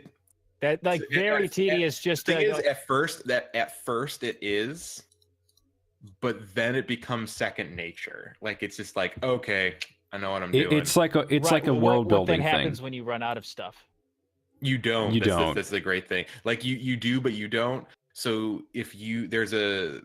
Speaker 2: very tedious. Just
Speaker 3: the thing is, at first it is, but then it becomes second nature. Like it's just like, okay, I know what I'm doing.
Speaker 1: It's like a world building thing.
Speaker 2: What then happens when you run out of stuff?
Speaker 3: You don't.
Speaker 1: You don't.
Speaker 3: That's the great thing. Like you do, but you don't. So if there's a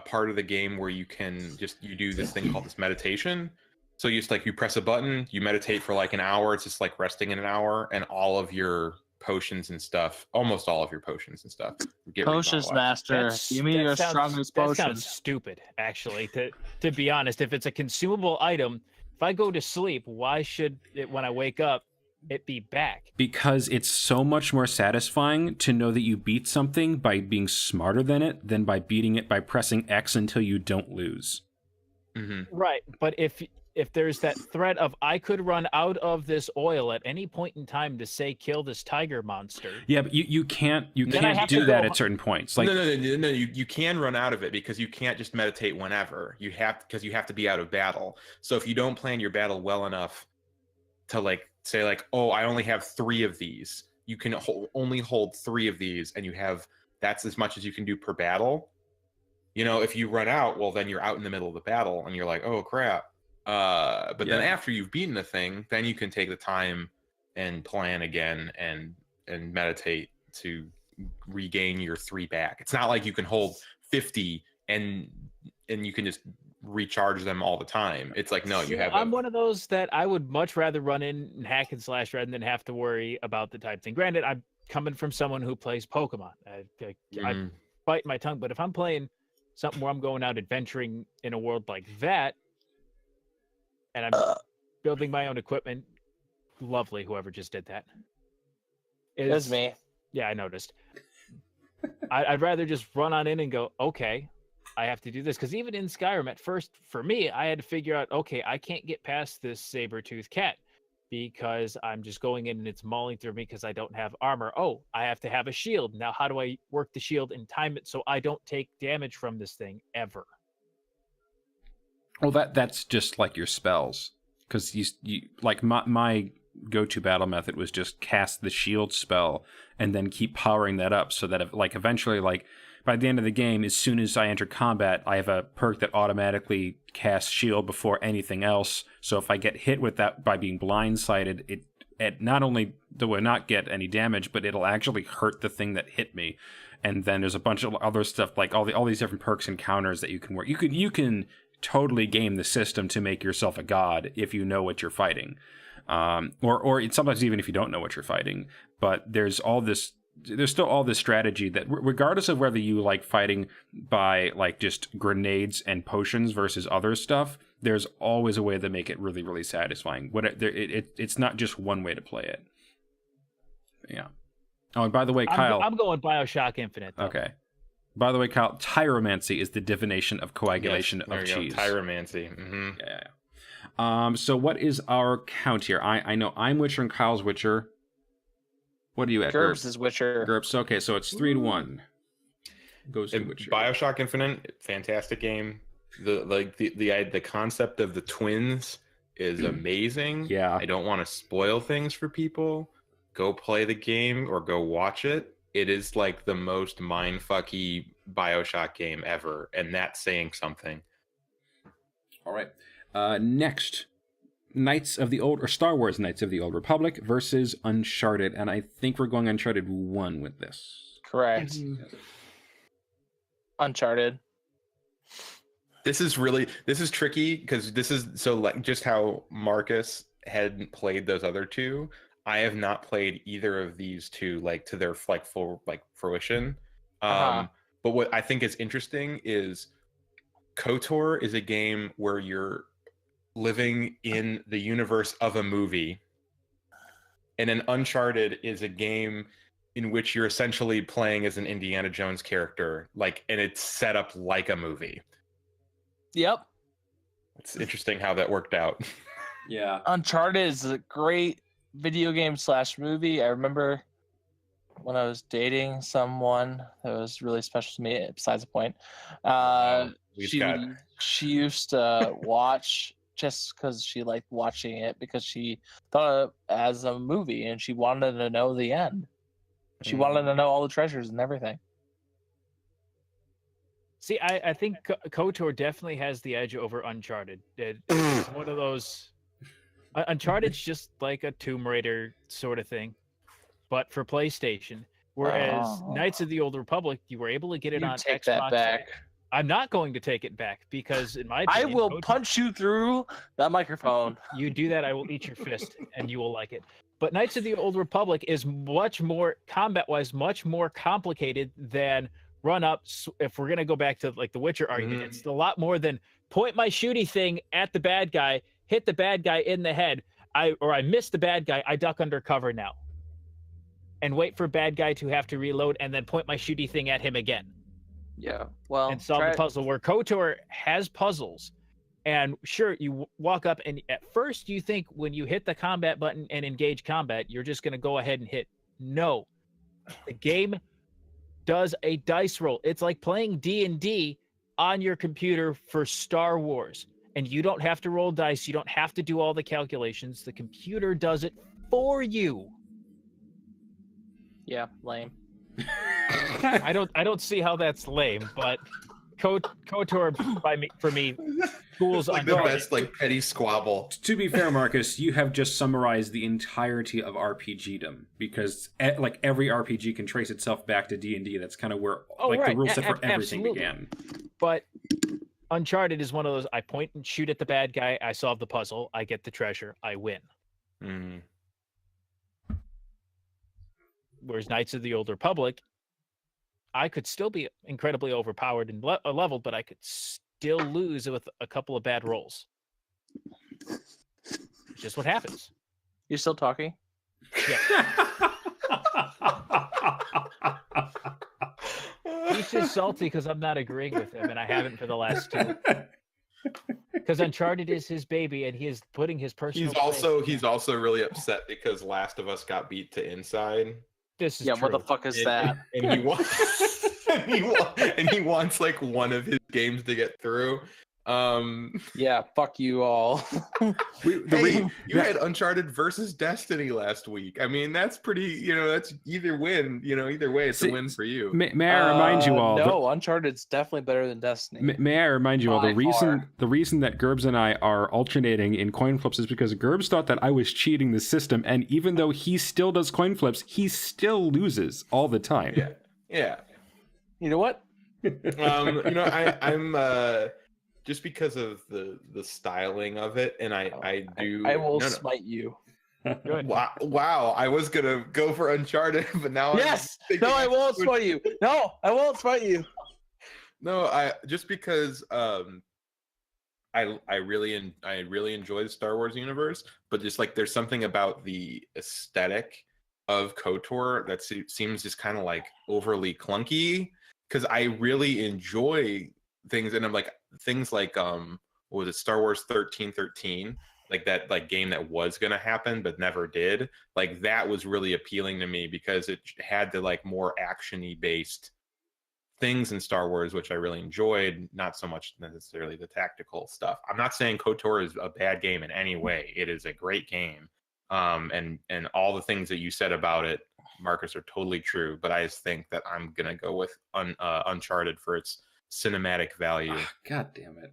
Speaker 3: part of the game where you can you do this thing called this meditation. So you just you press a button, you meditate for like an hour. It's just like resting in an hour, and all of your potions and stuff, almost all of your potions and stuff, get
Speaker 4: potions master. You mean your strongest potion? That
Speaker 2: sounds stupid, actually. To be honest, if it's a consumable item, if I go to sleep, why should it, when I wake up, it be back?
Speaker 1: Because it's so much more satisfying to know that you beat something by being smarter than it than by beating it by pressing X until you don't lose.
Speaker 3: Mm-hmm.
Speaker 2: Right, but if there's that threat of I could run out of this oil at any point in time to say kill this tiger monster.
Speaker 1: Yeah, but you can't do that at certain points. Like
Speaker 3: no, you can run out of it because you can't just meditate whenever. You have to be out of battle. So if you don't plan your battle well enough to say oh, I only have 3 of these. You can only hold 3 of these, and that's as much as you can do per battle. If you run out, well, then you're out in the middle of the battle, and you're like, oh crap. But then after you've beaten the thing, then you can take the time and plan again and meditate to regain your 3 back. It's not like you can hold 50 and you can just recharge them all the time. It's like, no, you have.
Speaker 2: I'm one of those that I would much rather run in and hack and slash rather than have to worry about the type thing. Granted, I'm coming from someone who plays Pokemon. I bite my tongue, but if I'm playing something where I'm going out adventuring in a world like that, and I'm building my own equipment. Lovely, whoever just did that.
Speaker 4: It's me.
Speaker 2: Yeah, I noticed. I'd rather just run on in and go, okay, I have to do this. Because even in Skyrim, at first, for me, I had to figure out, okay, I can't get past this saber-toothed cat because I'm just going in and it's mauling through me because I don't have armor. Oh, I have to have a shield. Now, how do I work the shield and time it so I don't take damage from this thing ever?
Speaker 1: Well, that's just like your spells, because you like my go-to battle method was just cast the shield spell and then keep powering that up so that eventually by the end of the game, as soon as I enter combat, I have a perk that automatically casts shield before anything else. So if I get hit with that by being blindsided, it not only do I not get any damage, but it'll actually hurt the thing that hit me. And then there's a bunch of other stuff like all these different perks and counters that you can work. You can totally game the system to make yourself a god if you know what you're fighting, or sometimes even if you don't know what you're fighting. But there's still all this strategy that regardless of whether you like fighting by just grenades and potions versus other stuff, there's always a way to make it really, really satisfying. It's not just one way to play it. Yeah. Oh, and by the way, Kyle,
Speaker 2: I'm going BioShock Infinite, though.
Speaker 1: Okay. By the way, Kyle, tyromancy is the divination of coagulation of cheese.
Speaker 3: Tyromancy. Mm-hmm.
Speaker 1: Yeah. So what is our count here? I know I'm Witcher and Kyle's Witcher. What are you at?
Speaker 4: GURPS is Witcher.
Speaker 1: GURPS. Okay, so it's 3-1. Goes to Witcher.
Speaker 3: BioShock Infinite, fantastic game. The concept of the twins is amazing.
Speaker 1: Yeah.
Speaker 3: I don't want to spoil things for people. Go play the game or go watch it. It is like the most mindfucky BioShock game ever, and that's saying something.
Speaker 1: All right. Next, Star Wars Knights of the Old Republic versus Uncharted, and I think we're going Uncharted 1 with this.
Speaker 4: Correct. Uncharted.
Speaker 3: This is tricky because this is just how Marcus hadn't played those other two. I have not played either of these two to their full fruition. But what I think is interesting is KOTOR is a game where you're living in the universe of a movie, and an Uncharted is a game in which you're essentially playing as an Indiana Jones character, and it's set up like a movie.
Speaker 4: Yep.
Speaker 3: It's interesting how that worked out.
Speaker 1: Yeah.
Speaker 4: Uncharted is a great video game / movie. I remember when I was dating someone that was really special to me, besides the point. She used to watch just because she liked watching it, because she thought of it as a movie and she wanted to know the end. She wanted to know all the treasures and everything.
Speaker 2: See, I think KOTOR definitely has the edge over Uncharted. It's one of those. Uncharted's just like a Tomb Raider sort of thing, but for PlayStation. Whereas Knights of the Old Republic, you were able to get it on Xbox.
Speaker 4: Take that back.
Speaker 2: I'm not going to take it back because, in my opinion,
Speaker 4: I will punch you through that microphone.
Speaker 2: You do that, I will eat your fist, and you will like it. But Knights of the Old Republic is much more combat-wise, much more complicated than run-ups. If we're gonna go back to like the Witcher argument, it's a lot more than point my shooty thing at the bad guy, hit the bad guy in the head. I missed the bad guy. I duck under cover now, and wait for bad guy to have to reload, and then point my shooty thing at him again.
Speaker 4: Yeah, well,
Speaker 2: and solve the puzzle. Where KOTOR has puzzles, and sure, you walk up, and at first you think when you hit the combat button and engage combat, you're just going to go ahead and hit. No, the game does a dice roll. It's like playing D&D on your computer for Star Wars, and you don't have to roll dice. You don't have to do all the calculations. The computer does it for you.
Speaker 4: Yeah, lame.
Speaker 2: I don't see how that's lame, but KOTOR for me schools
Speaker 3: like the best petty squabble.
Speaker 1: To be fair, Marcus, you have just summarized the entirety of RPGdom, because every RPG can trace itself back to D&D. That's kind of where the rule set for everything began.
Speaker 2: But Uncharted is one of those, I point and shoot at the bad guy, I solve the puzzle, I get the treasure, I win. Whereas Knights of the Old Republic, I could still be incredibly overpowered and leveled, but I could still lose with a couple of bad rolls. It's just what happens.
Speaker 4: You're still talking?
Speaker 2: Yeah. He's just salty because I'm not agreeing with him, and I haven't for the last 2. Because Uncharted is his baby, and he is putting his personal.
Speaker 3: He's also really upset because Last of Us got beat to Inside.
Speaker 2: This is
Speaker 4: true.
Speaker 2: What
Speaker 4: the fuck is that?
Speaker 3: And he wants, and he wants one of his games to get through.
Speaker 4: Yeah, fuck you all.
Speaker 3: You had Uncharted versus Destiny last week. I mean, that's pretty. That's either win. Either way, it's a win for you.
Speaker 1: May I remind you all?
Speaker 4: No, Uncharted's definitely better than Destiny.
Speaker 1: May I remind you all the reason that Gerbs and I are alternating in coin flips is because Gerbs thought that I was cheating the system, and even though he still does coin flips, he still loses all the time.
Speaker 3: Yeah.
Speaker 4: You know what?
Speaker 3: I'm. Just because of the styling of it, and I
Speaker 4: will smite you.
Speaker 2: Good.
Speaker 3: Wow, I was gonna go for Uncharted, but now
Speaker 4: I won't smite you. No, I won't smite you.
Speaker 3: No, just because I really enjoy the Star Wars universe, but just there's something about the aesthetic of KOTOR that seems just kind of overly clunky, because I really enjoy things, and I'm things like what was it, Star Wars 1313, that game that was gonna happen but never did. That was really appealing to me because it had the more actiony based things in Star Wars, which I really enjoyed, not so much necessarily the tactical stuff. I'm not saying KOTOR is a bad game in any way. It is a great game. And all the things that you said about it, Marcus, are totally true, but I just think that I'm gonna go with Uncharted for its cinematic value.
Speaker 1: God damn it.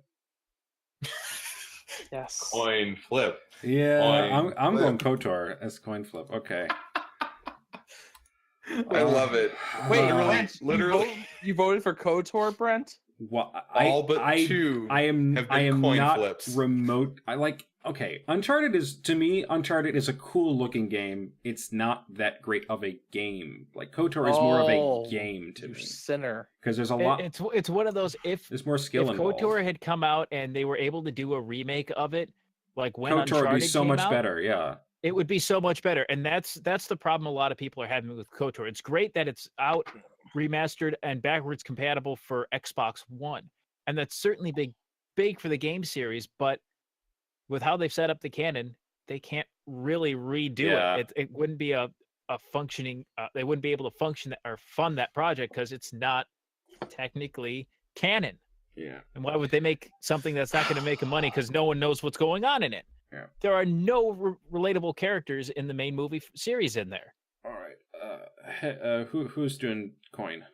Speaker 4: Yes.
Speaker 3: Coin flip.
Speaker 1: Yeah, I'm going KOTOR as coin flip. Okay.
Speaker 3: I love it.
Speaker 4: Wait,
Speaker 3: literally.
Speaker 4: You voted for KOTOR, Brent?
Speaker 1: Well,
Speaker 3: all but two.
Speaker 1: I am
Speaker 3: have been coin
Speaker 1: not
Speaker 3: flips.
Speaker 1: remote. okay, Uncharted is a cool looking game. It's not that great of a game. Like KOTOR is more of a game to me.
Speaker 4: Sinner.
Speaker 1: Because there's a lot.
Speaker 2: It's one of those, if
Speaker 1: there's more skill involved.
Speaker 2: KOTOR had come out and they were able to do a remake of it, like when
Speaker 1: KOTOR
Speaker 2: Uncharted
Speaker 1: would be so
Speaker 2: came
Speaker 1: much
Speaker 2: out,
Speaker 1: better. Yeah.
Speaker 2: It would be so much better. And that's the problem a lot of people are having with KOTOR. It's great that it's out, remastered, and backwards compatible for Xbox One. And that's certainly big for the game series, but with how they've set up the canon, they can't really redo it. It wouldn't be a functioning, they wouldn't be able to function or fund that project because it's not technically canon.
Speaker 1: Yeah.
Speaker 2: And why would they make something that's not going to make money because no one knows what's going on in it?
Speaker 1: Yeah.
Speaker 2: There are no relatable characters in the main movie series in there.
Speaker 1: All right. Who's doing coin?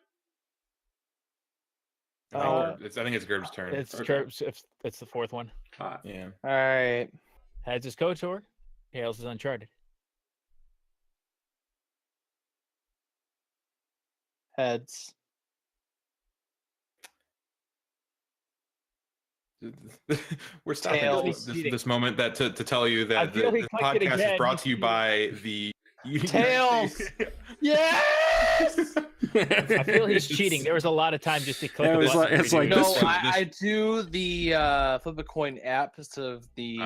Speaker 3: I think it's Gerb's turn.
Speaker 2: It's Gerb's. It's the fourth one.
Speaker 3: Yeah.
Speaker 4: All right.
Speaker 2: Heads is KOTOR. Tails is Uncharted.
Speaker 4: Heads.
Speaker 3: We're stopping this moment to tell you that the podcast is brought to you by the
Speaker 4: Tails. Yes.
Speaker 2: I feel he's cheating. There was a lot of time just to click.
Speaker 4: I do the flip a coin app of the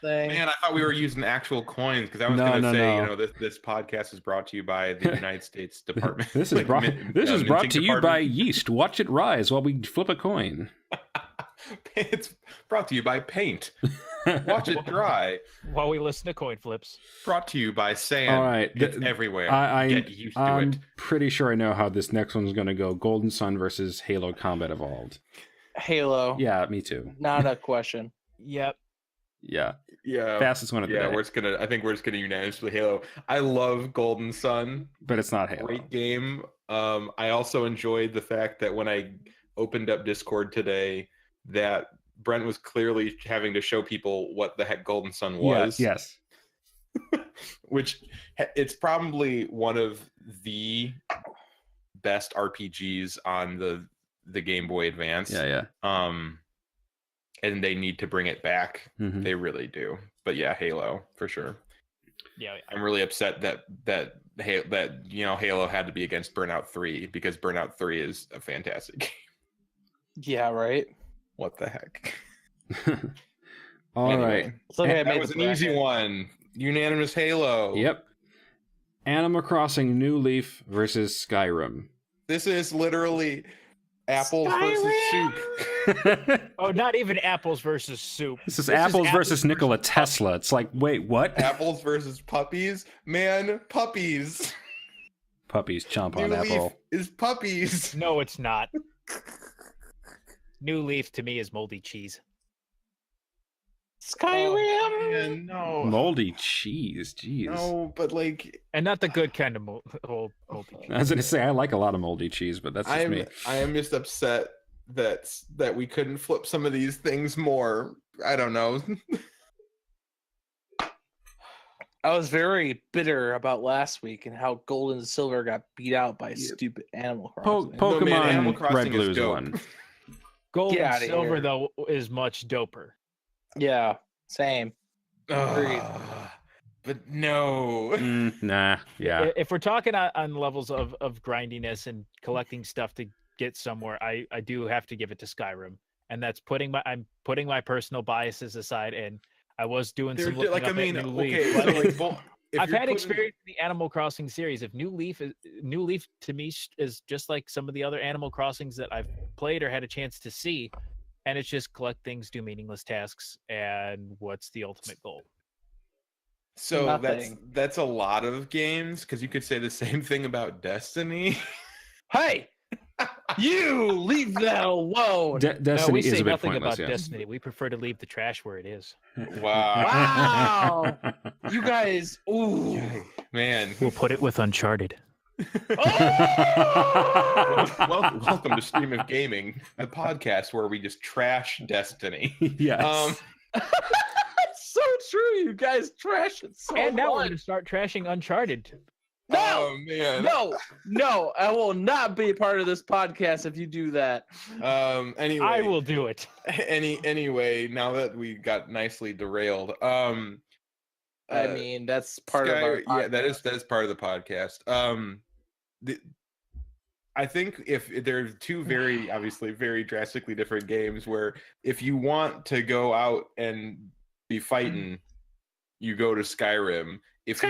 Speaker 4: thing.
Speaker 3: Man, I thought we were using actual coins because I was going to say, this podcast is brought to you by the United States Department.
Speaker 1: This is brought to you by yeast. Watch it rise while we flip a coin.
Speaker 3: It's brought to you by paint. Watch it dry
Speaker 2: while we listen to coin flips.
Speaker 3: Brought to you by sand.
Speaker 1: All right,
Speaker 3: it's everywhere. Get used to
Speaker 1: I'm
Speaker 3: it.
Speaker 1: pretty sure I know how this next one's going to go. Golden Sun versus Halo Combat Evolved.
Speaker 4: Halo.
Speaker 1: Yeah, me too.
Speaker 4: Not a question.
Speaker 2: Yep.
Speaker 1: Yeah.
Speaker 3: Yeah.
Speaker 1: Fastest one of the day.
Speaker 3: I think we're just gonna unanimously Halo. I love Golden Sun,
Speaker 1: but it's not Halo.
Speaker 3: Great game. I also enjoyed the fact that when I opened up Discord today, that Brent was clearly having to show people what the heck Golden Sun was.
Speaker 1: Yes.
Speaker 3: Which it's probably one of the best RPGs on the Game Boy Advance.
Speaker 1: Yeah.
Speaker 3: And they need to bring it back.
Speaker 1: Mm-hmm.
Speaker 3: They really do. But yeah, Halo for sure.
Speaker 2: Yeah.
Speaker 3: I'm really upset that Halo had to be against Burnout 3 because Burnout 3 is a fantastic game.
Speaker 4: Yeah, right.
Speaker 3: What the heck?
Speaker 1: All right.
Speaker 3: That was an easy one. Unanimous Halo.
Speaker 1: Yep. Animal Crossing New Leaf versus Skyrim.
Speaker 3: This is literally apples versus soup.
Speaker 2: Oh, not even apples versus soup.
Speaker 1: This is apples versus Nikola Tesla. It's like, wait, what?
Speaker 3: Apples versus puppies? Man, puppies.
Speaker 1: Puppies chomp on
Speaker 3: New
Speaker 1: apple.
Speaker 3: Leaf is puppies.
Speaker 2: No, it's not. New Leaf to me is moldy cheese.
Speaker 4: Skyrim.
Speaker 3: Man, no.
Speaker 1: Moldy cheese, jeez.
Speaker 3: No, but like,
Speaker 2: and not the good kind of moldy cheese.
Speaker 1: I was gonna say I like a lot of moldy cheese, but that's just me.
Speaker 3: I am just upset that we couldn't flip some of these things more. I don't know.
Speaker 4: I was very bitter about last week and how Gold and Silver got beat out by stupid Animal Crossing.
Speaker 1: Pokemon
Speaker 3: Animal Crossing
Speaker 1: Red Blue's one.
Speaker 2: Gold and Silver though is much doper.
Speaker 4: Yeah, same.
Speaker 3: But no.
Speaker 1: Nah, yeah.
Speaker 2: If we're talking on levels of grindiness and collecting stuff to get somewhere, I do have to give it to Skyrim, and that's I'm putting my personal biases aside, and I was doing some looking up at New Leaf. I've had experience in the Animal Crossing series. If New Leaf to me is just like some of the other Animal Crossings that I've played or had a chance to see, and it's just collect things, do meaningless tasks, and what's the ultimate goal?
Speaker 3: So that's a lot of games, because you could say the same thing about Destiny.
Speaker 4: Hey, you leave that alone.
Speaker 1: Destiny
Speaker 2: we
Speaker 1: is
Speaker 2: say
Speaker 1: a bit
Speaker 2: nothing
Speaker 1: pointless,
Speaker 2: about Destiny. We prefer to leave the trash where it is.
Speaker 3: Wow.
Speaker 4: You guys, ooh,
Speaker 3: man.
Speaker 2: We'll put it with Uncharted.
Speaker 3: Welcome to Stream of Gaming, the podcast where we just trash Destiny.
Speaker 1: Yes.
Speaker 4: So true. You guys trash it so
Speaker 2: And now we're
Speaker 4: much.
Speaker 2: going to start trashing Uncharted.
Speaker 4: No,
Speaker 3: Oh man.
Speaker 4: no, I will not be a part of this podcast if you do that.
Speaker 3: Anyway,
Speaker 2: I will do it.
Speaker 3: Anyway, now that we got nicely derailed,
Speaker 4: I mean, that's part of our podcast.
Speaker 3: Yeah, that is part of the podcast. I think if there's two obviously very drastically different games where if you want to go out and be fighting, you go to Skyrim. If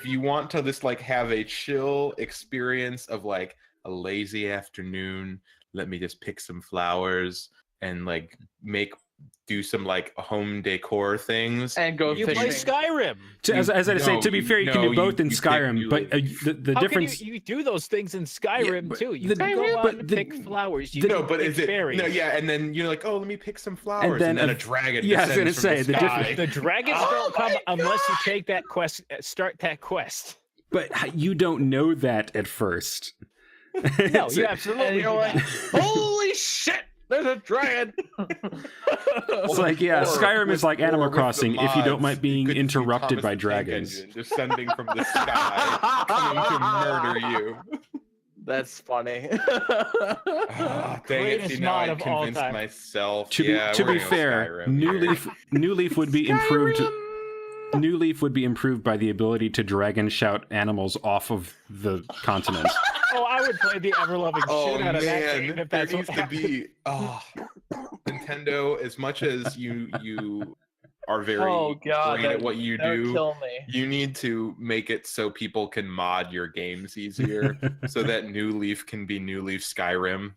Speaker 3: you want to just like have a chill experience of like a lazy afternoon, let me just pick some flowers and like do some like home decor things
Speaker 4: and go
Speaker 2: you
Speaker 4: fishing.
Speaker 2: Play Skyrim.
Speaker 1: As I say, to be fair, you can do both in Skyrim, but the
Speaker 2: How
Speaker 1: difference.
Speaker 2: Can you do those things in Skyrim too. You can
Speaker 1: Skyrim,
Speaker 2: go out and pick flowers. You can pick berries.
Speaker 3: And then you're like, oh, let me pick some flowers, and then a dragon.
Speaker 1: Yeah, I was gonna say
Speaker 2: the dragons don't come unless you take that quest. Start that quest.
Speaker 1: But you don't know that at first.
Speaker 2: No, you absolutely.
Speaker 4: You're like, holy shit! There's a dragon.
Speaker 1: It's like, Skyrim is like Animal Crossing if you don't mind being interrupted by dragons.
Speaker 3: Descending from the sky, coming to murder you.
Speaker 4: That's funny.
Speaker 3: Dang it! See, now I convinced myself.
Speaker 1: To be fair, New Leaf would be improved. New Leaf would be improved by the ability to dragon shout animals off of the continent.
Speaker 2: Oh, I would play the ever-loving shit out of that game if that's what happened.
Speaker 3: Nintendo, as much as you are very great at what you do,
Speaker 4: kill me.
Speaker 3: You need to make it so people can mod your games easier so that New Leaf can be New Leaf Skyrim.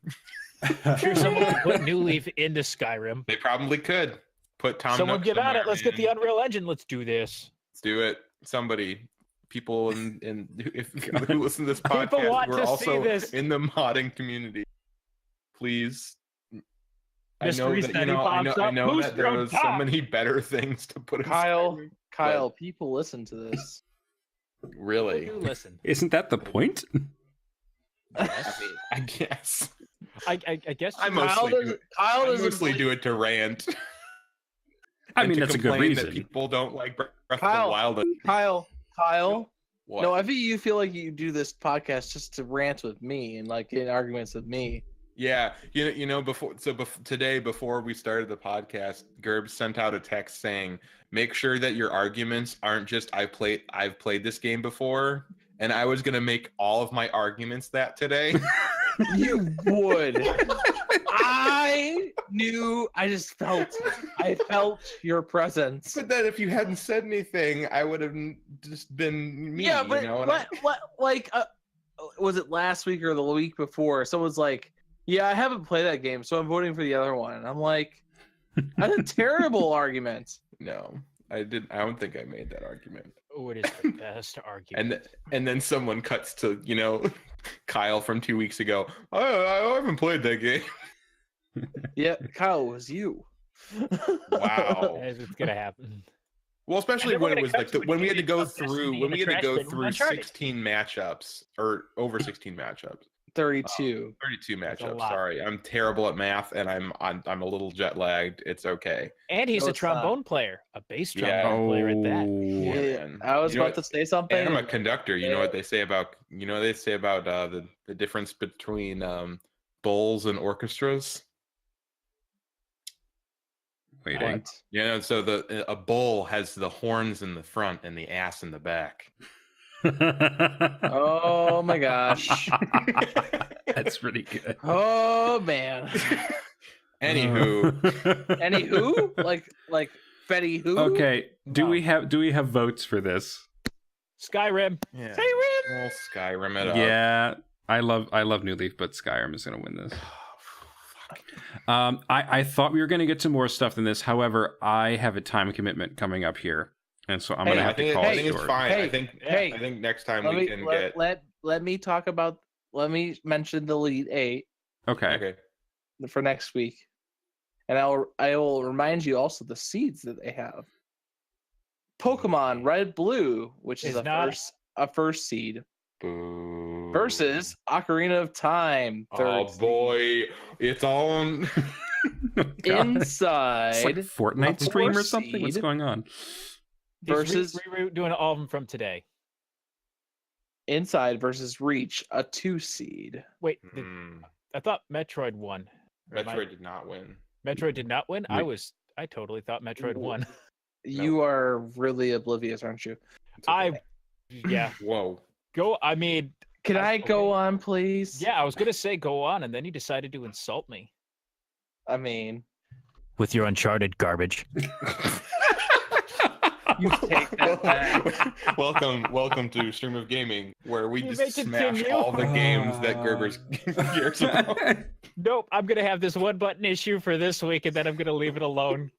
Speaker 2: I'm sure someone could put New Leaf into Skyrim.
Speaker 3: They probably could. Put Tom
Speaker 2: Someone
Speaker 3: Nook
Speaker 2: get on it.
Speaker 3: somewhere,
Speaker 2: Let's get the Unreal Engine. Let's do this.
Speaker 3: Let's do it. Somebody. People who listen to this podcast who are also in the modding community, please. I know that there was so many better things to put in Skyrim,
Speaker 4: Kyle, people listen to this.
Speaker 3: Really?
Speaker 2: Listen.
Speaker 1: Isn't that the point?
Speaker 3: I guess.
Speaker 2: I guess
Speaker 3: I mostly do it to rant.
Speaker 1: I mean, that's a good reason.
Speaker 3: That people don't like Breath of the Wild.
Speaker 4: Kyle.
Speaker 3: What?
Speaker 4: No, I think you feel like you do this podcast just to rant with me and like get in arguments with me.
Speaker 3: Yeah, today before we started the podcast, Gerb sent out a text saying, "Make sure that your arguments aren't just I've played this game before," and I was gonna make all of my arguments that today.
Speaker 4: You would. I felt your presence.
Speaker 3: But then if you hadn't said anything, I would have just been me.
Speaker 4: Yeah, but was it last week or the week before? Someone's like, yeah, I haven't played that game, so I'm voting for the other one. And I'm like, that's a terrible argument.
Speaker 3: No, I didn't. I don't think I made that argument.
Speaker 2: Oh, it is the best argument.
Speaker 3: And then someone cuts to, Kyle from 2 weeks ago. I haven't played that game.
Speaker 4: Yeah, Kyle, it was you.
Speaker 3: Wow.
Speaker 2: It's gonna happen.
Speaker 3: Well, especially when it was like when we had to go through 16 matchups or over 16 matchups.
Speaker 4: 32
Speaker 3: matchups. Sorry, I'm terrible at math, and I'm a little jet lagged. It's okay.
Speaker 2: And he's a trombone player, a bass trombone player at that.
Speaker 4: Yeah. I was about to say something.
Speaker 3: And I'm a conductor. You know what they say about the difference between bowls and orchestras.
Speaker 1: Waiting.
Speaker 3: So a bowl has the horns in the front and the ass in the back.
Speaker 4: Oh my gosh.
Speaker 1: That's pretty good.
Speaker 4: Oh man.
Speaker 3: Anywho,
Speaker 4: like Betty who?
Speaker 1: Okay. Do we have votes for this?
Speaker 2: Skyrim.
Speaker 3: Yeah.
Speaker 4: Skyrim.
Speaker 3: Well, Skyrim it up.
Speaker 1: Yeah. I love New Leaf, but Skyrim is gonna win this. I thought we were gonna get to more stuff than this. However, I have a time commitment coming up here. And so I'm gonna have to call it short.
Speaker 3: I think it's fine. I think next time we can get.
Speaker 4: Let me talk about. Let me mention the Elite 8.
Speaker 1: Okay.
Speaker 4: For next week, and I will remind you also the seeds that they have. Pokemon Red Blue, which is a first seed.
Speaker 3: Boo.
Speaker 4: Versus Ocarina of Time.
Speaker 3: Oh boy, it's on.
Speaker 4: Inside.
Speaker 1: It's like Fortnite stream or something. What's going on?
Speaker 2: Versus we're doing all of them from today.
Speaker 4: Inside versus Reach, a 2 seed.
Speaker 2: Wait, I thought Metroid won.
Speaker 3: Metroid did not win.
Speaker 2: Metroid did not win? I totally thought Metroid won.
Speaker 4: You are really oblivious, aren't you?
Speaker 2: Okay. Yeah.
Speaker 3: Whoa.
Speaker 4: Can I go on, please?
Speaker 2: Yeah, I was gonna say go on, and then you decided to insult me.
Speaker 4: I mean,
Speaker 2: with your Uncharted garbage.
Speaker 4: You take that back.
Speaker 3: Welcome to Stream of Gaming, where we
Speaker 2: You
Speaker 3: just smash all the games that Gerber's cares about.
Speaker 2: Nope, I'm gonna have this one button issue for this week, and then I'm gonna leave it alone.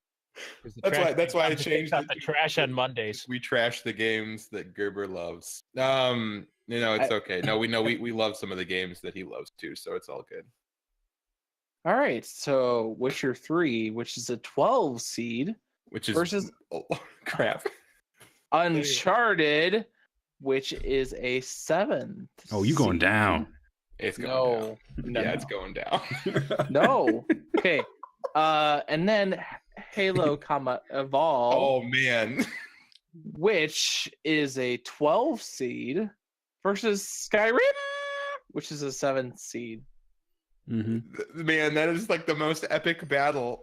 Speaker 3: That's why I changed
Speaker 2: the trash on Mondays.
Speaker 3: We trash the games that Gerber loves. It's okay. No, we love some of the games that he loves too, so it's all good.
Speaker 4: All right, so Witcher 3, which is a 12 seed, versus
Speaker 3: crap.
Speaker 4: Uncharted, which is a 7.
Speaker 1: Oh, you going down?
Speaker 3: It's going down.
Speaker 4: No.
Speaker 3: Yeah, it's going down.
Speaker 4: No. Okay. And then Halo, Evolve.
Speaker 3: Oh man.
Speaker 4: Which is a 12 seed versus Skyrim, which is a 7 seed.
Speaker 1: Mm-hmm.
Speaker 3: Man, that is like the most epic battle.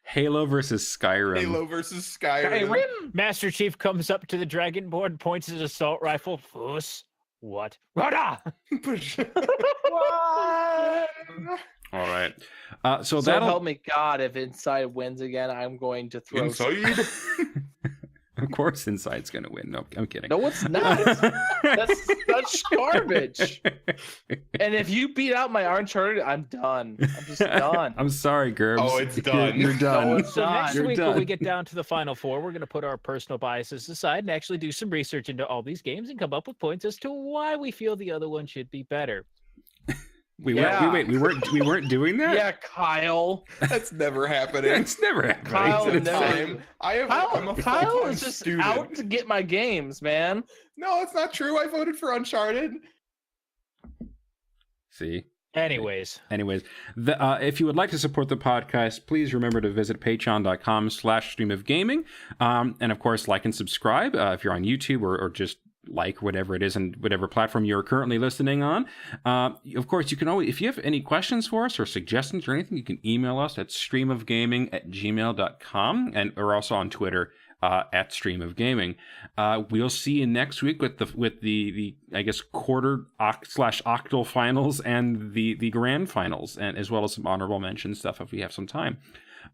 Speaker 1: Halo versus Skyrim.
Speaker 4: Skyrim.
Speaker 2: Master Chief comes up to the Dragonborn, points his assault rifle. Fuss. What? Rada!
Speaker 4: What?
Speaker 1: All right.
Speaker 4: So help me God, if Inside wins again, I'm going to throw
Speaker 3: Inside.
Speaker 1: Of course, Inside's gonna win. No, I'm kidding.
Speaker 4: No, it's not. That's such garbage. And if you beat out my Uncharted, I'm done. I'm just done.
Speaker 1: I'm sorry, Gerbs.
Speaker 3: Oh, it's done.
Speaker 1: You're done.
Speaker 4: No, it's
Speaker 2: So
Speaker 4: done.
Speaker 2: next
Speaker 1: You're
Speaker 2: week,
Speaker 1: done.
Speaker 2: when we get down to the final four, we're going to put our personal biases aside and actually do some research into all these games and come up with points as to why we feel the other one should be better.
Speaker 1: We weren't doing that.
Speaker 4: Yeah, Kyle.
Speaker 3: That's never happening.
Speaker 1: It's never happening.
Speaker 4: Kyle
Speaker 1: It's
Speaker 4: never-
Speaker 1: fine.
Speaker 3: I'm a
Speaker 4: Kyle
Speaker 3: full-time
Speaker 4: is just
Speaker 3: student.
Speaker 4: out to get my games, man.
Speaker 3: No, it's not true. I voted for Uncharted.
Speaker 1: See.
Speaker 2: Anyways,
Speaker 1: if you would like to support the podcast, please remember to visit patreon.com/streamofgaming. And of course, like and subscribe if you're on YouTube or just like whatever it is and whatever platform you're currently listening on. Of course, you can always, if you have any questions for us or suggestions or anything, you can email us at streamofgaming@gmail.com, and we're also on Twitter at Stream of Gaming. We'll see you next week with the I guess quarter/octal finals and the grand finals, and as well as some honorable mention stuff if we have some time.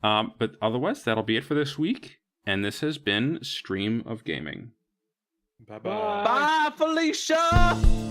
Speaker 1: But otherwise, that'll be it for this week. And this has been Stream of Gaming.
Speaker 3: Bye-bye.
Speaker 4: Bye, Felicia.